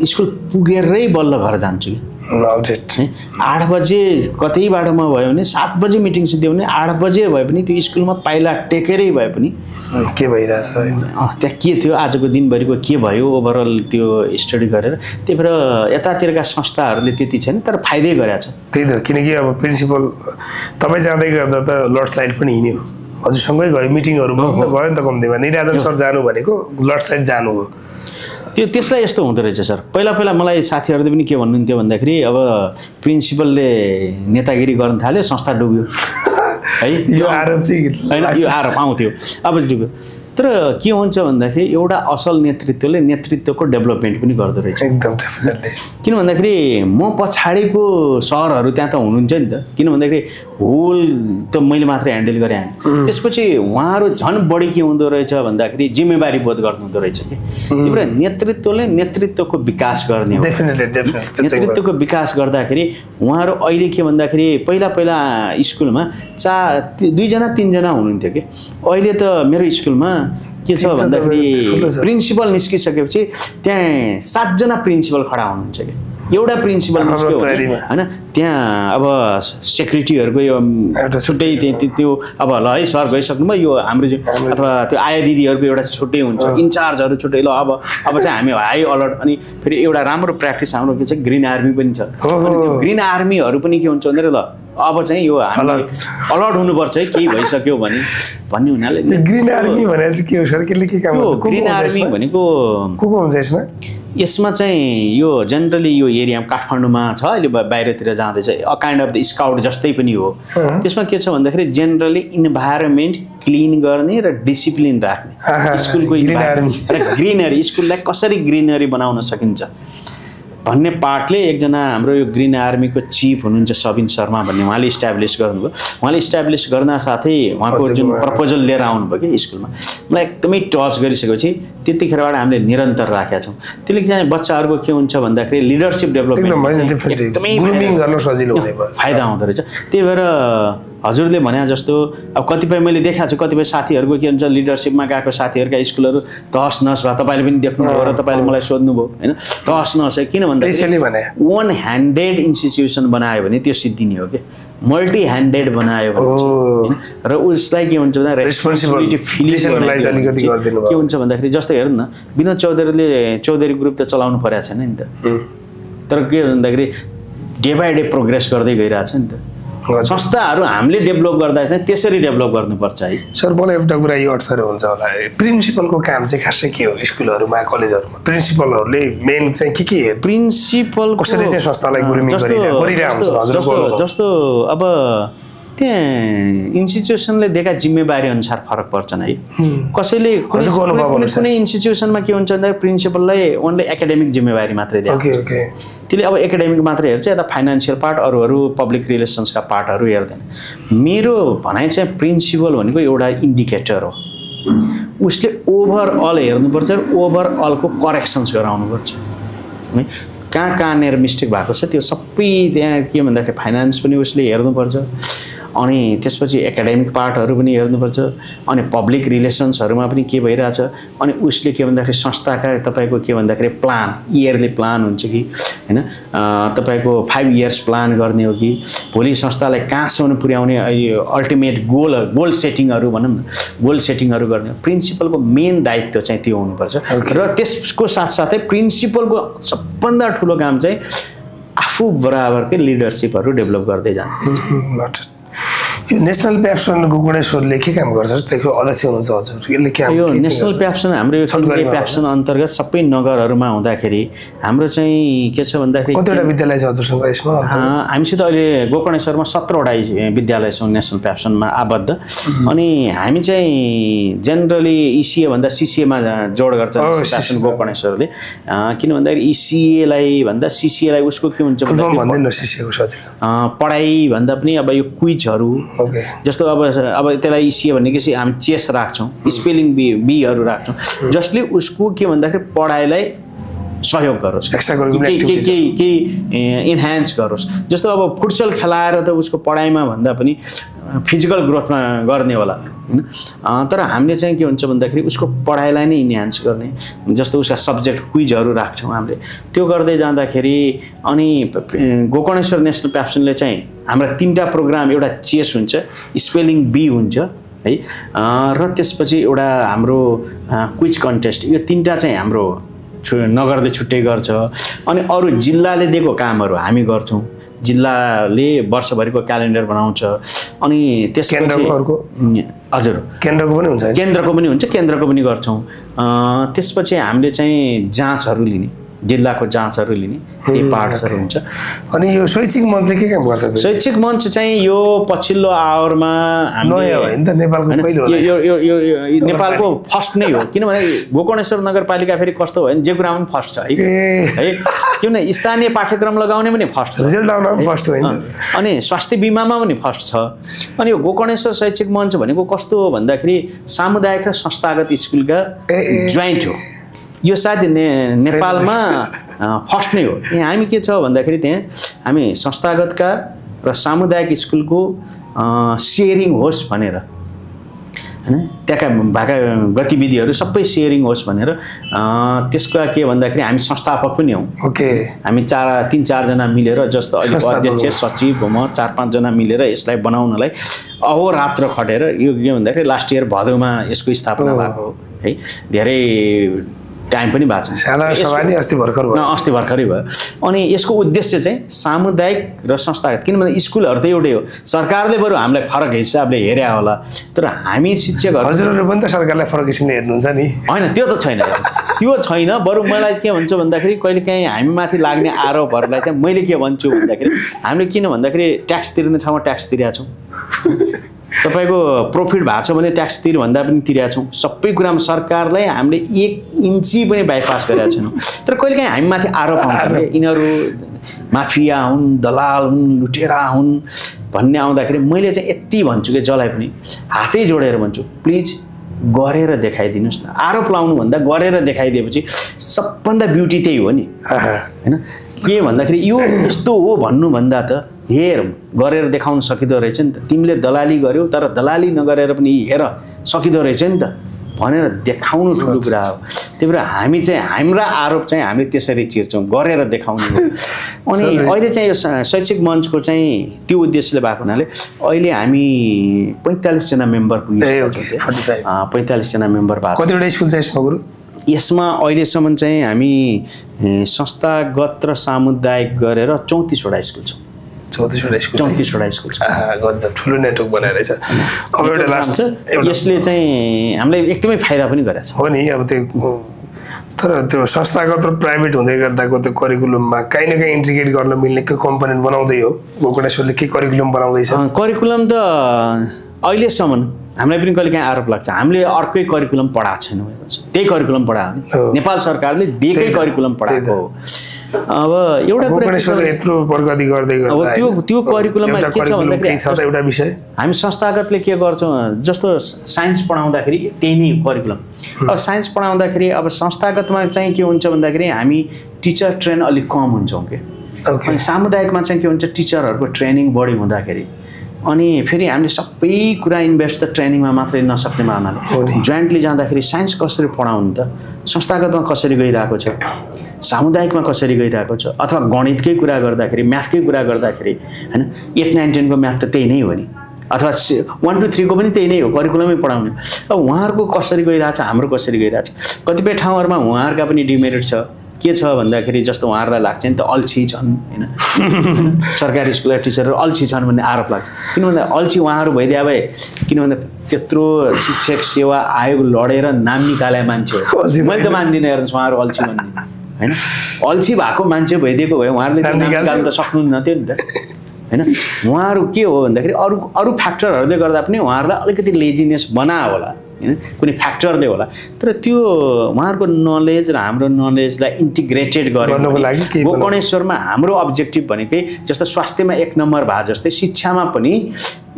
स्कुल पुगेरै बल्ल घर जान्छु कि 8 बजे कतै बाटोमा भयो भने 7 बजे मिटिङ सिद्धियो भने 8 बजे भए पनि त्यो स्कुलमा पाइला टेकेरै भए पनि के भइरहेछ त्यहाँ के थियो आजको दिनभरिको के भयो ओभरअल त्यो स्टडी गरेर। त्यही भएर यतातिरका संस्थाहरूले त्यति छैन तर फाइदै गरेछ। त्यही त, किनकि अब प्रिन्सिपल तपाईँ जाँदै गर्दा त लर्ड साइड पनि हिँड्यो, हजुरसँगै गयो मिटिङहरूमा गयो नि त। कम्तीमा निराजन सर जानु भनेको लर्ड साइड जानु हो। त्यसलाई यस्तो हुँदो रहेछ सर। पहिला मलाई साथीहरूले पनि के भन्नुहुन्थ्यो भन्दाखेरि अब प्रिन्सिपलले नेतागिरी गर्न थाल्यो संस्था डुब्यो है। यो आरोप चाहिँ होइन, यो आरोप आउँथ्यो अब डुब्यो। तर के हुन्छ भन्दाखेरि एउटा असल नेतृत्वले नेतृत्वको डेभलपमेन्ट पनि गर्दो रहेछ। एकदम डेफिनेटली। किन भन्दाखेरि म पछाडिको सरहरू त्यहाँ त हुनुहुन्छ नि त, किन भन्दाखेरि होल त मैले मात्रै ह्यान्डल गरेँ। त्यसपछि उहाँहरू झन् बढी के हुँदो रहेछ भन्दाखेरि जिम्मेवारी बोध गर्नुहुँदो रहेछ कि। त्यही भएर नेतृत्वले नेतृत्वको विकास गर्ने हो। नेतृत्वको विकास गर्दाखेरि उहाँहरू अहिले के भन्दाखेरि पहिला स्कुलमा 2 जना 3 जना हुनुहुन्थ्यो कि। अहिले त मेरो स्कुलमा के छ भन्दाखेरि प्रिन्सिपल निस्किसकेपछि त्यहाँ 7 जना प्रिन्सिपल खडा हुनुहुन्छ कि। एउटा प्रिन्सिपल निस्क्यो होइन त्यहाँ अब सेक्रेटरीहरूको यो छुट्टै त्यो अब ल है सर गइसक्नुभयो यो हाम्रो अथवा त्यो आया दिदीहरूको एउटा छुट्टै हुन्छ इन्चार्जहरू छुट्टै ल अब चाहिँ हामी हाई अलर्ट अनि फेरि एउटा राम्रो प्र्याक्टिस हाम्रो के छ ग्रिन आर्मी पनि छ अनि त्यो ग्रिन आर्मीहरू पनि के हुन्छ भन्दाखेरि ल अब चाहिँ यो अलर्ट हुनुपर्छ है केही भइसक्यो भने भन्ने हुनाले ग्रिन आर्मी भनेर चाहिँ के हो सर के काम गर्छ ग्रिन आर्मी भनेको को हुन्छ यसमा यसमा चाहिँ यो जेनरली यो एरिया काठमाडौँमा छ अहिले बाहिरतिर जाँदैछ a kind of the scout जस्तै पनि हो त्यसमा के छ भन्दाखेरि जेनरली इन्भाइरोमेन्ट क्लिन गर्ने र डिसिप्लिन राख्ने स्कुलको ग्रिनरी स्कुललाई कसरी ग्रिनरी बनाउन सकिन्छ भन्ने पार्टले एकजना हाम्रो यो ग्रिन आर्मीको चिफ हुनुहुन्छ सबिन शर्मा भन्ने उहाँले इस्टाब्लिस गर्नुभयो उहाँले इस्टाब्लिस गर्न साथै उहाँको जुन प्रपोजल लिएर आउनुभयो कि स्कुलमा मलाई एकदमै टच गरिसकेपछि त्यतिखेरबाट हामीले निरन्तर राखेका छौँ त्यसले चाहिँ बच्चाहरूको के हुन्छ भन्दाखेरि लिडरसिप डेभलपमेन्ट एकदमै फाइदा हुँदो रहेछ त्यही भएर हजुरले भने जस्तो अब कतिपय मैले देखाएको छु कतिपय साथीहरूको के हुन्छ लिडरसिपमा गएको साथीहरूका स्कुलहरू तहस नहस भयो तपाईँले पनि देख्नुभयो र तपाईँले मलाई सोध्नुभयो होइन तहस नहस किन भन्दा वान ह्यान्डेड इन्स्टिट्युसन बनायो भने त्यो सिद्धिने हो कि मल्टी ह्यान्डेड बनायो भने र उसलाई के हुन्छ भन्दा रेस्पोन्सिबिलिटी फिलिङ के हुन्छ भन्दाखेरि जस्तो हेर्नु न विनोद चौधरी ग्रुप त चलाउनु परेको छैन नि त तर के भन्दाखेरि डे बाई डे प्रोग्रेस गर्दै गइरहेछ नि त संस्थाहरू हामीले डेभलप गर्दा चाहिँ त्यसरी डेभलप गर्नुपर्छ है सर मलाई एउटा कुरा यो अर्थहरू हुन्छ होला प्रिन्सिपलको काम चाहिँ खासै के हो स्कुलहरूमा कलेजहरूमा प्रिन्सिपलहरूले मेन चाहिँ के प्रिन्सिपल कसरी चाहिँ संस्थालाई गुरुमिङ गरिरहेको हुन्छ जस्तो अब त्यहाँ इन्स्टिट्युसनले दिएका जिम्मेवारी अनुसार फरक पर्छन् है कसैले कुनै इन्स्टिट्युसनमा के हुन्छ भन्दा प्रिन्सिपललाई ओन्ली एकाडेमिक जिम्मेवारी मात्रै दिएको त्यसले अब एकाडेमिक मात्रै हेर्छ यता फाइनेन्सियल पार्ट अरू पब्लिक रिलेसन्सका पार्टहरू हेर्दैन मेरो भनाइ चाहिँ प्रिन्सिपल भनेको एउटा इन्डिकेटर हो उसले ओभरअल हेर्नुपर्छ र ओभरअलको करेक्सन्स गराउनुपर्छ है कहाँनिर मिस्टेक भएको छ त्यो सबै त्यहाँ के भन्दाखेरि फाइनेन्स पनि उसले हेर्नुपर्छ अनि त्यसपछि एकाडेमिक पार्टहरू पनि हेर्नुपर्छ अनि पब्लिक रिलेसन्सहरूमा पनि के भइरहेछ अनि उसले के भन्दाखेरि संस्थाका तपाईँको के भन्दाखेरि प्लान इयरली प्लान हुन्छ कि होइन तपाईँको 5 इयर्स प्लान गर्ने हो कि भोलि संस्थालाई कहाँसम्म पुर्याउने अल्टिमेट गोल सेटिङहरू भनौँ न गोल सेटिङहरू गर्ने प्रिन्सिपलको मेन दायित्व चाहिँ त्यो हुनुपर्छ र त्यसको साथसाथै प्रिन्सिपलको सबभन्दा ठुलो काम चाहिँ आफू बराबरकै लिडरसिपहरू डेभलप गर्दै जानु यो नेसनल प्याप्सन गोकर्णेश्वरले के काम गर्छ त्यसको अध्यक्ष हुनुहुन्छ हजुर यसले के यो नेसनल प्याप्सन हाम्रो यो प्याप्सन अन्तर्गत सबै नगरहरूमा हुँदाखेरि हाम्रो चाहिँ के छ भन्दाखेरि कतिवटा विद्यालय छ हजुरसँग यसमा हामीसित अहिले गोकर्णेश्वरमा 17वटा विद्यालय छौँ नेसनल प्याप्सनमा आबद्ध अनि हामी चाहिँ जेनरली इसिए भन्दा सिसिएमा जोड गर्छ प्याप्सन गोकर्णेश्वरले किन भन्दाखेरि इसिएलाई भन्दा सिसिएलाई उसको के हुन्छ पढाइ भन्दा पनि अब यो क्विजहरू जस्तो अब त्यसलाई इसिए भनेपछि हामी चेस राख्छौँ स्पेलिङ बीहरू राख्छौँ जसले उसको के भन्दाखेरि पढाइलाई सहयोग गरोस् केही इन्हान्स गरोस् जस्तो अब फुटसल खेलाएर त उसको पढाइमा भन्दा पनि फिजिकल ग्रोथमा गर्ने होला हैन तर हामीले चाहिँ के हुन्छ भन्दाखेरि उसको पढाइलाई नै इन्हान्स गर्ने जस्तो उसका सब्जेक्ट क्विजहरू राख्छौँ हामीले त्यो गर्दै जाँदाखेरि अनि गोकर्णेश्वर नेसनल प्याप्सनले चाहिँ हाम्रा 3टा प्रोग्राम एउटा चेस हुन्छ स्पेलिङ बी हुन्छ है र त्यसपछि एउटा हाम्रो क्विज कन्टेस्ट यो 3टा चाहिँ हाम्रो नगरले छुट्टै गर्छ अनि अरू जिल्लाले दिएको कामहरू हामी गर्छौँ जिल्लाले वर्षभरिको क्यालेन्डर बनाउँछ अनि त्यसपछि हजुर केन्द्रको पनि गर्छौँ त्यसपछि हामीले चाहिँ जाँचहरू लिने जिल्लाको जाँचहरू लिने त्यही पार्ट्सहरू हुन्छ अनि यो शैक्षिक मञ्चले के काम गर्छ शैक्षिक मञ्च चाहिँ यो पछिल्लो आवरमा हामीले नेपालको फर्स्ट नै हो किनभने गोकर्णेश्वर नगरपालिका फेरि कस्तो भयो भने जे कुरामा पनि फर्स्ट छ है किनभने स्थानीय पाठ्यक्रम लगाउने पनि फर्स्ट छ अनि स्वास्थ्य बिमामा पनि फर्स्ट छ अनि यो गोकर्णेश्वर शैक्षिक मञ्च भनेको कस्तो हो भन्दाखेरि सामुदायिक र संस्थागत स्कुलका जोइन्ट हो यो सायद नेपालमा फर्स्ट नै हो यहाँ हामी के छ भन्दाखेरि त्यहाँ हामी संस्थागतका र सामुदायिक स्कुलको सेयरिङ होस् भनेर हैन त्यहाँका भएका गतिविधिहरू सबै सेयरिङ होस् भनेर त्यसका के भन्दाखेरि हामी संस्थापक पनि हौँ। ओके हामी 3-4 जना मिलेर जस्तो अहिले अध्यक्ष सचिव म 4-5 जना मिलेर यसलाई बनाउनलाई अहोरात्र खटेर यो के भन्दाखेरि लास्ट इयर भदौमा यसको स्थापना भएको हो है। धेरै टाइम पनि भएको छ। अस्ति भर्खरै भयो। अनि यसको उद्देश्य चाहिँ सामुदायिक र संस्थागत, किनभने स्कुलहरू त एउटै हो, सरकारले बरु हामीलाई फरक हिसाबले हेरे होला, तर हामी शिक्षकहरू हजुरहरू पनि त सरकारलाई फरक हिसाबले हेर्नुहुन्छ नि। होइन त्यो त छैन, त्यो छैन। बरु मलाई के भन्छु भन्दाखेरि कहिलेकाहीँ हामी माथि लाग्ने आरोपहरूलाई चाहिँ मैले के भन्छु भन्दाखेरि हामीले किन भन्दाखेरि ट्याक्स तिर्ने ठाउँमा ट्याक्स तिरेका छौँ, तपाईँको प्रफिट भएको छ भने ट्याक्स तिर भन्दा पनि तिरेका छौँ, सबै कुरामा सरकारलाई हामीले 1 इन्ची पनि बाइपास गरेका छैनौँ। तर कहिलेकाहीँ हामी माथि आरोप आउँछ यिनीहरू माफिया हुन्, दलाल हुन्, लुटेरा हुन् भन्ने आउँदाखेरि मैले चाहिँ यति भन्छु कि जसलाई पनि हातै जोडेर भन्छु, प्लिज गरेर देखाइदिनुहोस् न। आरोप लाउनुभन्दा गरेर देखाइदिएपछि सबभन्दा ब्युटी त्यही हो नि होइन। के भन्दाखेरि यो यस्तो हो भन्नुभन्दा त हेर गरेर देखाउन सकिँदो रहेछ नि त, तिमीले दलाली गर्यौ तर दलाली नगरेर पनि हेर सकिँदो रहेछ नि त भनेर देखाउनु ठुलो कुरा हो। त्यही भएर हामी चाहिँ हाम्रा आरोप चाहिँ हामीले त्यसरी चिर्छौँ, गरेर देखाउनु हो। अनि अहिले चाहिँ यो शैक्षिक मञ्चको चाहिँ त्यो उद्देश्यले भएको हुनाले अहिले हामी 45 जना मेम्बर पुगिसकेका छौँ। 45 जना मेम्बर भएको। कतिवटा स्कुल चाहिँ यसमा गुरु? यसमा अहिलेसम्म चाहिँ हामी संस्थागत र सामुदायिक गरेर 34 वटा स्कुल छौँ। 34 वटा स्कुल छ। गजब ठुलो नेटवर्क बनाएर छ। अब एउटा लास्ट यसले चाहिँ हामीलाई एकदमै फाइदा पनि गरेको छ। हो नि, अब त्यो तर त्यो संस्थागत र प्राइभेट हुँदै गर्दाको त्यो करिकुलममा काहीँ न काहीँ इन्टिग्रेट गर्न मिल्ने के कम्पोनेन्ट बनाउँदै हो गोकर्णेश्वरले के करिकुलम बनाउँदैछ? करिकुलम त अहिलेसम्म हामीलाई पनि कहिले काहीँ आरोप लाग्छ हामीले अर्कै करिकुलम पढाएको छैनौँ, त्यही करिकुलम पढायो नि। नेपाल सरकारले दिएकै करिकुलम पढाएको हो। अब एउटा कुरा यत्रो प्रगति गर्दै गर्दा अब त्यो करिकुलममा के छ भन्दाखेरि एउटा विषय हामी संस्थागतले के गर्छौँ, जस्तो साइन्स पढाउँदाखेरि त्यही नै करिकुलम। अब साइन्स पढाउँदाखेरि अब संस्थागतमा चाहिँ के हुन्छ भन्दाखेरि हामी टिचर ट्रेन अलिक कम हुन्छौँ कि, अनि सामुदायिकमा चाहिँ के हुन्छ टिचरहरूको ट्रेनिङ बढी हुँदाखेरि अनि फेरि हामीले सबै कुरा इन्भेस्ट त ट्रेनिङमा मात्रै नसक्ने मानाले जोइन्टली जाँदाखेरि साइन्स कसरी पढाउनु त, संस्थागतमा कसरी गइरहेको छ, सामुदायिकमा कसरी गइरहेको छ, अथवा गणितकै कुरा गर्दाखेरि म्याथकै कुरा गर्दाखेरि होइन 8, 9, 10 को म्याथ त त्यही नै हो नि, अथवा 1, 2, 3 को पनि त्यही नै हो, करिकुलमै पढाउने। अब उहाँहरूको कसरी गइरहेको छ, हाम्रो कसरी गइरहेको छ। कतिपय ठाउँहरूमा उहाँहरूका पनि डिमेरिट छ। के छ भन्दाखेरि जस्तो उहाँहरूलाई लाग्छ नि त अल्छी छन् होइन, सरकारी स्कुलका टिचरहरू अल्छी छन् भन्ने आरोप लाग्छ। किन भन्दा अल्छी उहाँहरू भइदिए भए, किन भन्दा त्यत्रो शिक्षक सेवा आयोग लडेर नाम निकाले मान्छे हो। मैले त मान्दिनँ हेर्नुहोस् उहाँहरू अल्छी भन्ने होइन। अल्छी भएको मान्छे भइदिएको भए उहाँहरूले निकाल्न त सक्नुहुन्थ्यो नि त होइन। उहाँहरू के हो भन्दाखेरि अरू फ्याक्टरहरूले गर्दा पनि उहाँहरूलाई अलिकति लेजिनेस बनायो होला होइन, कुनै फ्याक्टरले होला। तर त्यो उहाँहरूको नलेज र हाम्रो नलेजलाई इन्टिग्रेटेड गर्नको लागि गोकर्णेश्वरमा हाम्रो अब्जेक्टिभ भनेकै जस्तो स्वास्थ्यमा 1 नम्बर भए जस्तै शिक्षामा पनि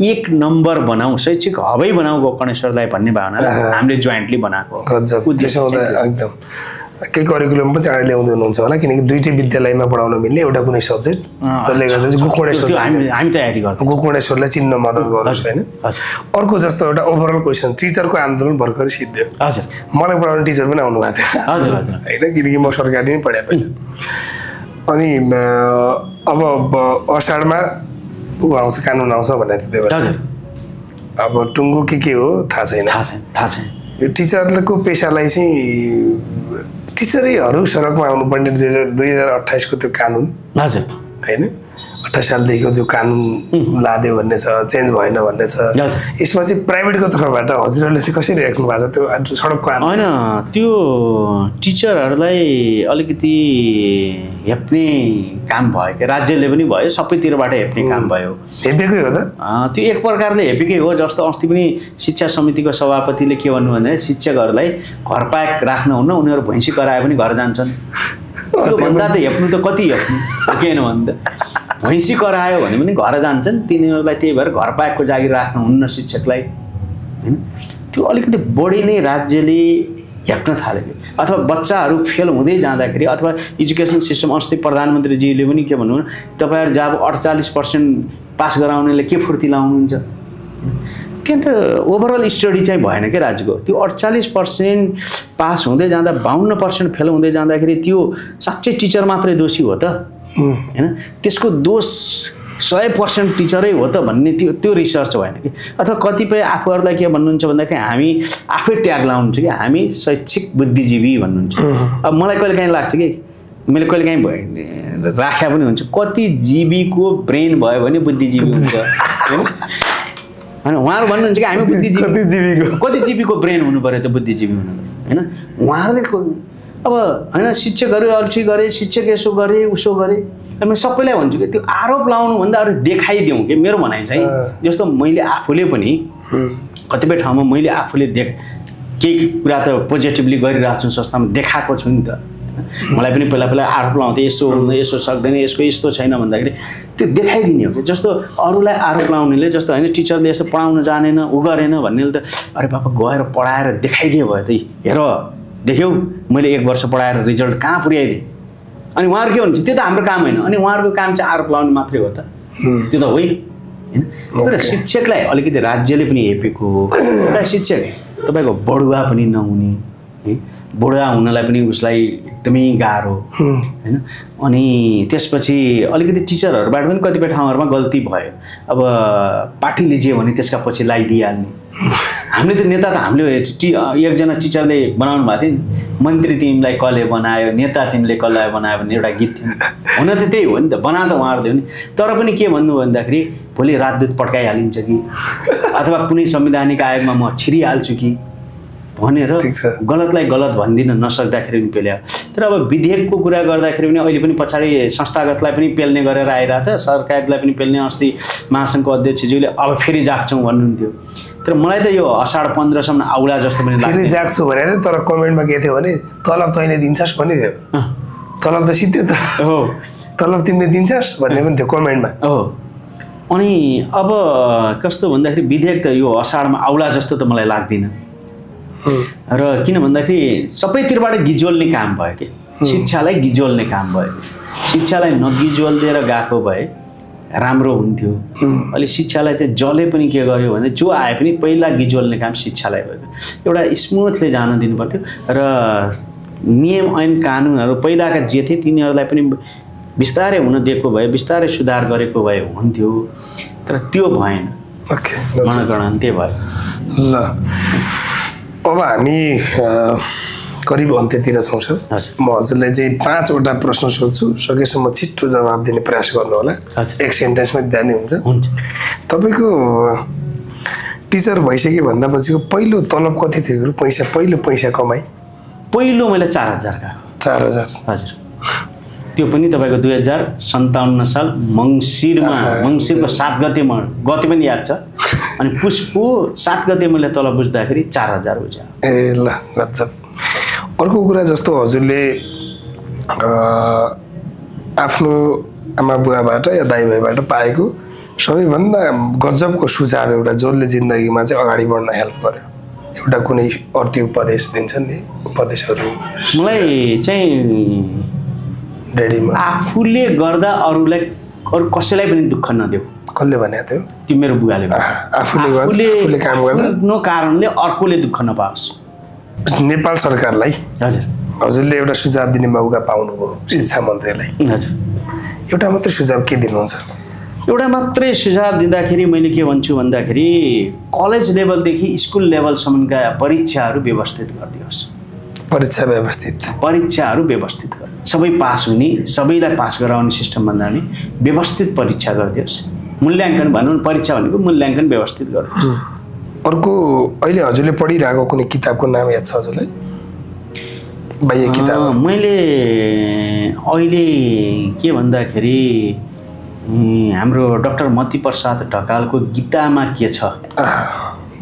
1 नम्बर बनाऊ, शैक्षिक हबै बनाऊ गोकर्णेश्वरलाई भन्ने भावनाले हामीले जोइन्टली बनाएको उद्देश्य एकदम केही करिकुलम पनि चाँडै ल्याउँदै हुनुहुन्छ होला, किनकि दुईटै विद्यालयमा पढाउन मिल्ने एउटा कुनै सब्जेक्ट जसले गर्दा गोकर्णेश्वर हामी तयारी गर्छौँ, गोकर्णेश्वरलाई चिन्न मद्दत गर्नुहोस् होइन। अर्को जस्तो एउटा ओभरअल क्वेसन, टिचरको आन्दोलन भर्खरै सिद्धियो। हजुर, मलाई पढाउने टिचर पनि आउनु भएको थियो। हजुर हजुर होइन, किनकि म सरकारी नै पढाएँ पहिला। अनि अब असाढमा ऊ आउँछ, कानुन आउँछ भनेर थियो। हजुर, अब टुङ्गो के हो थाहा छैन। थाहा छैन। यो टिचरको पेसालाई चाहिँ टिचरैहरू सडकमा आउनुपर्ने 2028 को त्यो कानुन हजुर होइन, 28 सालदेखिको त्यो कानुन लाद्यो भन्ने छ, चेन्ज भएन भन्ने छ। यसमा चाहिँ प्राइभेटको तर्फबाट हजुरहरूले चाहिँ कसरी राख्नु भएको छ त्यो सडकको आन्दोलन? होइन, त्यो टिचरहरूलाई अलिकति हेप्ने काम भयो कि राज्यले पनि भयो, सबैतिरबाट हेप्ने काम भयो। हेपेकै हो त? त्यो एक प्रकारले हेपेकै हो। जस्तो अस्ति पनि शिक्षा समितिको सभापतिले के भन्नु भने शिक्षकहरूलाई घर पाएक राख्नुहुन्न, उनीहरू भैँसी कराए पनि घर जान्छन्। त्यो भन्दा त हेप्नु त कति हेप्नु केन भन्दा भैँसी करायो भने पनि घर जान्छन् तिनीहरूलाई, त्यही भएर घर पाएकको जागिर राख्नुहुन्न शिक्षकलाई होइन। त्यो अलिकति बढी नै राज्यले हेप्न थाल्यो। अथवा बच्चाहरू फेल हुँदै जाँदाखेरि अथवा एजुकेसन सिस्टम, अस्ति प्रधानमन्त्रीजीले पनि के भन्नु, तपाईँहरू जब 48% पास गराउनेले के फुर्ती लाउनुहुन्छ, त्यहाँ त ओभरअल स्टडी चाहिँ भएन क्या राजुको। त्यो 48% पास हुँदै जाँदा 52% फेल हुँदै जाँदाखेरि त्यो साँच्चै टिचर मात्रै दोषी हो त होइन? त्यसको दोष 100% टिचरै हो त भन्ने त्यो रिसर्च भएन कि। अथवा कतिपय आफूहरूलाई के भन्नुहुन्छ भन्दाखेरि हामी आफै ट्याग लाउनुहुन्छ कि हामी शैक्षिक बुद्धिजीवी भन्नुहुन्छ। अब मलाई कहिले काहीँ लाग्छ कि मैले कहिले काहीँ राख्या पनि हुन्छ, कति जीवीको ब्रेन भयो भने बुद्धिजीवी हुन्छ होइन? होइन, उहाँहरू भन्नुहुन्छ कि हामी बुद्धिजीवी, कति जीवीको ब्रेन हुनु पऱ्यो त बुद्धिजीवी हुनु होइन? उहाँहरूले अब होइन शिक्षकहरू अल्छी गरे, शिक्षक यसो गरे उसो गरे, म सबैलाई भन्छु कि त्यो आरोप लाउनुभन्दा अरू देखाइदिउँ कि मेरो भनाइ चाहिँ। जस्तो मैले आफूले पनि कतिपय ठाउँमा मैले आफूले केही कुरा त पोजिटिभली गरिरहेको छु संस्थामा देखाएको छु नि त। मलाई पनि पहिला पहिला आरोप लाउँथेँ, यसो हुँदैन, यसो सक्दैन, यसको यस्तो छैन भन्दाखेरि त्यो देखाइदिने हो कि। जस्तो अरूलाई आरोप लाउनेले जस्तो होइन टिचरले यसो पढाउन जानेन ऊ गरेन भन्नेले त अरे बाबा गएर पढाएर देखाइदियो भयो त, हेर देख्यौ मैले 1 वर्ष पढाएर रिजल्ट कहाँ पुर्याइदिएँ। अनि उहाँहरू के भन्छ, त्यो त हाम्रो काम होइन। अनि उहाँहरूको काम चाहिँ आरोप लाउनु मात्रै हो त, त्यो त होइन होइन? तर शिक्षकलाई अलिकति राज्यले पनि हेपेको हो। एउटा शिक्षक तपाईँको बढुवा पनि नहुने है, बुढा हुनलाई पनि उसलाई एकदमै गाह्रो होइन? अनि त्यसपछि अलिकति टिचरहरूबाट पनि कतिपय ठाउँहरूमा गल्ती भयो। अब पार्टीले जे भने त्यसका पछि लगाइदिइहाल्ने। हामीले त नेता त हामीले एकजना टिचरले बनाउनु भएको थियो नि, मन्त्री तिमीलाई कसले बनायो, नेता तिमीले कसलाई बनायो भन्ने एउटा गीत थियो। हुन त त्यही हो नि त, बना त उहाँहरूले हो नि। तर पनि के भन्नु भन्दाखेरि भोलि राजदूत पड्काइहालिन्छ कि अथवा कुनै संवैधानिक आयोगमा म छिरिहाल्छु कि भनेर गलतलाई गलत भनिदिन नसक्दाखेरि पनि पेल्यो। तर अब विधेयकको कुरा गर्दाखेरि पनि अहिले पनि पछाडि संस्थागतलाई पनि पेल्ने गरेर आइरहेछ, सरकारलाई पनि पेल्ने। अस्ति महासङ्घको अध्यक्षज्यूले अब फेरि जाग्छौँ भन्नुहुन्थ्यो। तर मलाई त यो असाढ 15सम्म आउला जस्तो पनि लाग्छ। फेरि जाग्छु भने तर कमेन्टमा के थियो भने तलब तैँले दिन्छस् भन्ने थियो। तलब त सिद्धो त हो, तलब तिमीले दिन्छस् भन्ने पनि थियो कमेन्टमा हो। अनि अब कस्तो भन्दाखेरि विधेयक त यो असाढमा आउला जस्तो त मलाई लाग्दैन। र किन भन्दाखेरि सबैतिरबाट गिजोल्ने काम भयो कि, शिक्षालाई गिजोल्ने काम भयो। शिक्षालाई नगिजोल्दिएर गएको भए राम्रो हुन्थ्यो। अहिले शिक्षालाई चाहिँ जसले पनि के गर्यो भने जो आए पनि पहिला गिजोल्ने काम शिक्षालाई भयो। एउटा स्मुथले जान दिनु पर्थ्यो र नियम ऐन कानुनहरू पहिलाका जे थिए तिनीहरूलाई पनि बिस्तारै हुन दिएको भए, बिस्तारै सुधार गरेको भए हुन्थ्यो। तर त्यो भएन, मनगणन्ते भयो। ल अब हामी करिब अन्त्यतिर छौँ सर। म हजुरलाई चाहिँ 5वटा प्रश्न सोध्छु, सकेसम्म छिट्टो जवाब दिने प्रयास गर्नु होला। 1 सेन्टेन्समा दिँदा नि हुन्छ। तपाईँको टिचर भइसक्यो भन्दा पछिको पहिलो तलब कति थियो? पहिलो पैसा कमाइ पहिलो मैले 4000 गएको। 4000 हजुर। त्यो पनि तपाईँको 2057 साल मङ्सिरको 7 गते गते पनि याद छ। अनि पुसको 7 गते मैले तलब बुझ्दाखेरि 4000 बुझ्यो। ए ल गजब। अर्को कुरा जस्तो हजुरले आफ्नो आमा बुवाबाट या दाइ भाइबाट पाएको सबैभन्दा गजबको सुझाव एउटा जसले जिन्दगीमा चाहिँ अगाडि बढ्न हेल्प गर्यो, एउटा कुनै अर्थी उपदेश दिन्छन् नि उपदेशहरू? मलाई चाहिँ ड्याडीमा आफूले गर्दा अरू कसैलाई पनि दुःख नदेऊ। कसले भनेको थियो? त्यो मेरो बुवाले। आफूले काम गर्दा नो कारणले अर्कोले दुःख नपाओस्। नेपाल सरकारलाई हजुर हजुरले एउटा सुझाव दिने मौका पाउनुभयो, शिक्षा मन्त्रीलाई। हजुर एउटा मात्रै सुझाव के दिनुहुन्छ? एउटा मात्रै सुझाव दिँदाखेरि मैले के भन्छु भन्दाखेरि कलेज लेभलदेखि स्कुल लेभलसम्मका परीक्षाहरू व्यवस्थित गरिदियोस्। परीक्षाहरू व्यवस्थित गर, सबै पास हुने, सबैलाई पास गराउने सिस्टम भन्दा पनि व्यवस्थित परीक्षा गरिदियोस्। मूल्याङ्कन भनौँ, परीक्षा भनेको मूल्याङ्कन व्यवस्थित गरिदियोस्। अर्को अहिले हजुरले पढिरहेको कुनै किताबको नाम याद छ हजुरलाई? बाह्य किताब मैले अहिले के भन्दाखेरि हाम्रो डाक्टर मती प्रसाद ढकालको गीतामा के छ।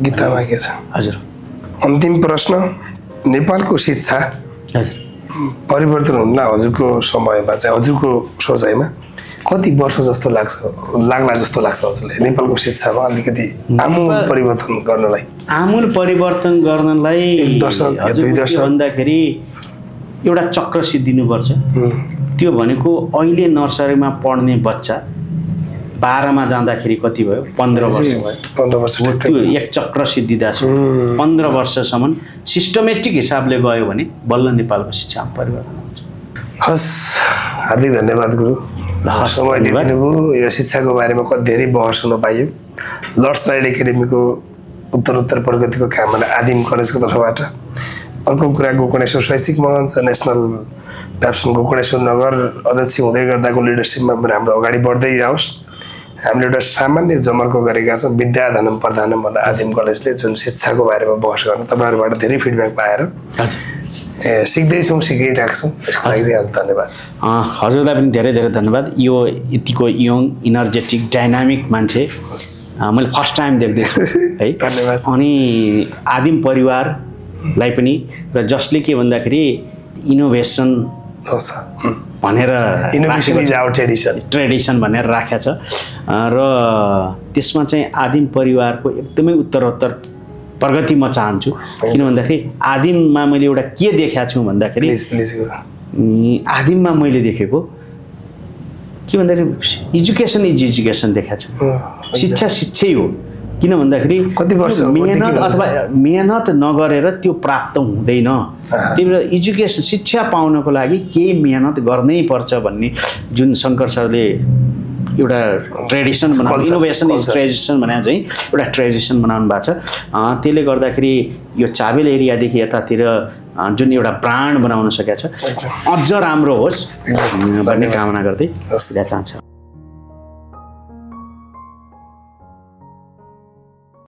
गीतामा के छ? हजुर। अन्तिम प्रश्न, नेपालको शिक्षा हजुर परिवर्तन हुनुलाई हजुरको समयमा चाहिँ हजुरको सोचाइमा कति वर्ष जस्तो लाग्ला जस्तो लाग्छ हजुरलाई नेपालको शिक्षामा अलिकति आमूल परिवर्तन गर्नलाई? आमूल परिवर्तन गर्नलाई 1 दशक या 2 दशक भन्दाखेरि एउटा चक्र सिद्धिनुपर्छ। त्यो भनेको अहिले नर्सरीमा पढ्ने बच्चा 12 मा जाँदाखेरि कति भयो 15 वर्ष भयो 15 वर्ष त्यो एक चक्र सिद्धिदा छ 15 वर्षसम्म सिस्टमेटिक हिसाबले गयो भने बल्ल नेपालको शिक्षामा परिवर्तन हुन्छ। हस् हार्दिक धन्यवाद गुरु समय दिनुभयो। यो शिक्षाको बारेमा कति धेरै बहस हुन पाइयो। लर्ड्स राइट एकाडेमीको उत्तरोत्तर प्रगतिको कामना आदिम कलेजको तर्फबाट अर्को कुरा गोकर्णेश्वर शैक्षिक मञ्च नेसनल प्याप्सन गोकर्णेश्वर नगर अध्यक्ष हुँदै गर्दाको लिडरसिपमा राम्रो अगाडि बढ्दै जाओस्। हामीले एउटा सामान्य जमर्को गरेका छौँ विद्याधनम प्रधानम भन्दा आदिम कलेजले जुन शिक्षाको बारेमा बहस गर्न तपाईँहरूबाट धेरै फिडब्याक पाएर सिक्दैछौँ सिकिरहेछौँ। यसको लागि चाहिँ आज धन्यवाद छ। हजुरलाई पनि धेरै धेरै धन्यवाद। यो यतिको यङ इनर्जेटिक डाइनामिक मान्छे मैले फर्स्ट टाइम देख्दैछु है। धन्यवाद। अनि आदिम परिवारलाई पनि र जसले के भन्दाखेरि इनोभेसन भनेर ट्रेडिसन भनेर राखेको छ र त्यसमा चाहिँ आदिम परिवारको एकदमै उत्तरोत्तर प्रगति म चाहन्छु। किन भन्दाखेरि आदिममा मैले एउटा के देखेको छु भन्दाखेरि आदिममा मैले देखेको के भन्दाखेरि एजुकेसन इज एजुकेसन देखाएको छु। शिक्षा शिक्षै हो। किन भन्दाखेरि मेहनत अथवा मेहनत नगरेर त्यो प्राप्त हुँदैन। त्यही भएर एजुकेसन शिक्षा पाउनको लागि केही मेहनत गर्नै पर्छ भन्ने जुन शङ्कर सरले एउटा ट्रेडिसन बनाउनु इनोभेसन इज ट्रेडिसन भने चाहिँ एउटा ट्रेडिसन बनाउनु भएको छ। त्यसले गर्दाखेरि यो चाबेल एरियादेखि यतातिर जुन एउटा ब्रान्ड बनाउन सकेको छ अझ राम्रो होस् भन्ने कामना गर्दै बिदा चाहन्छु।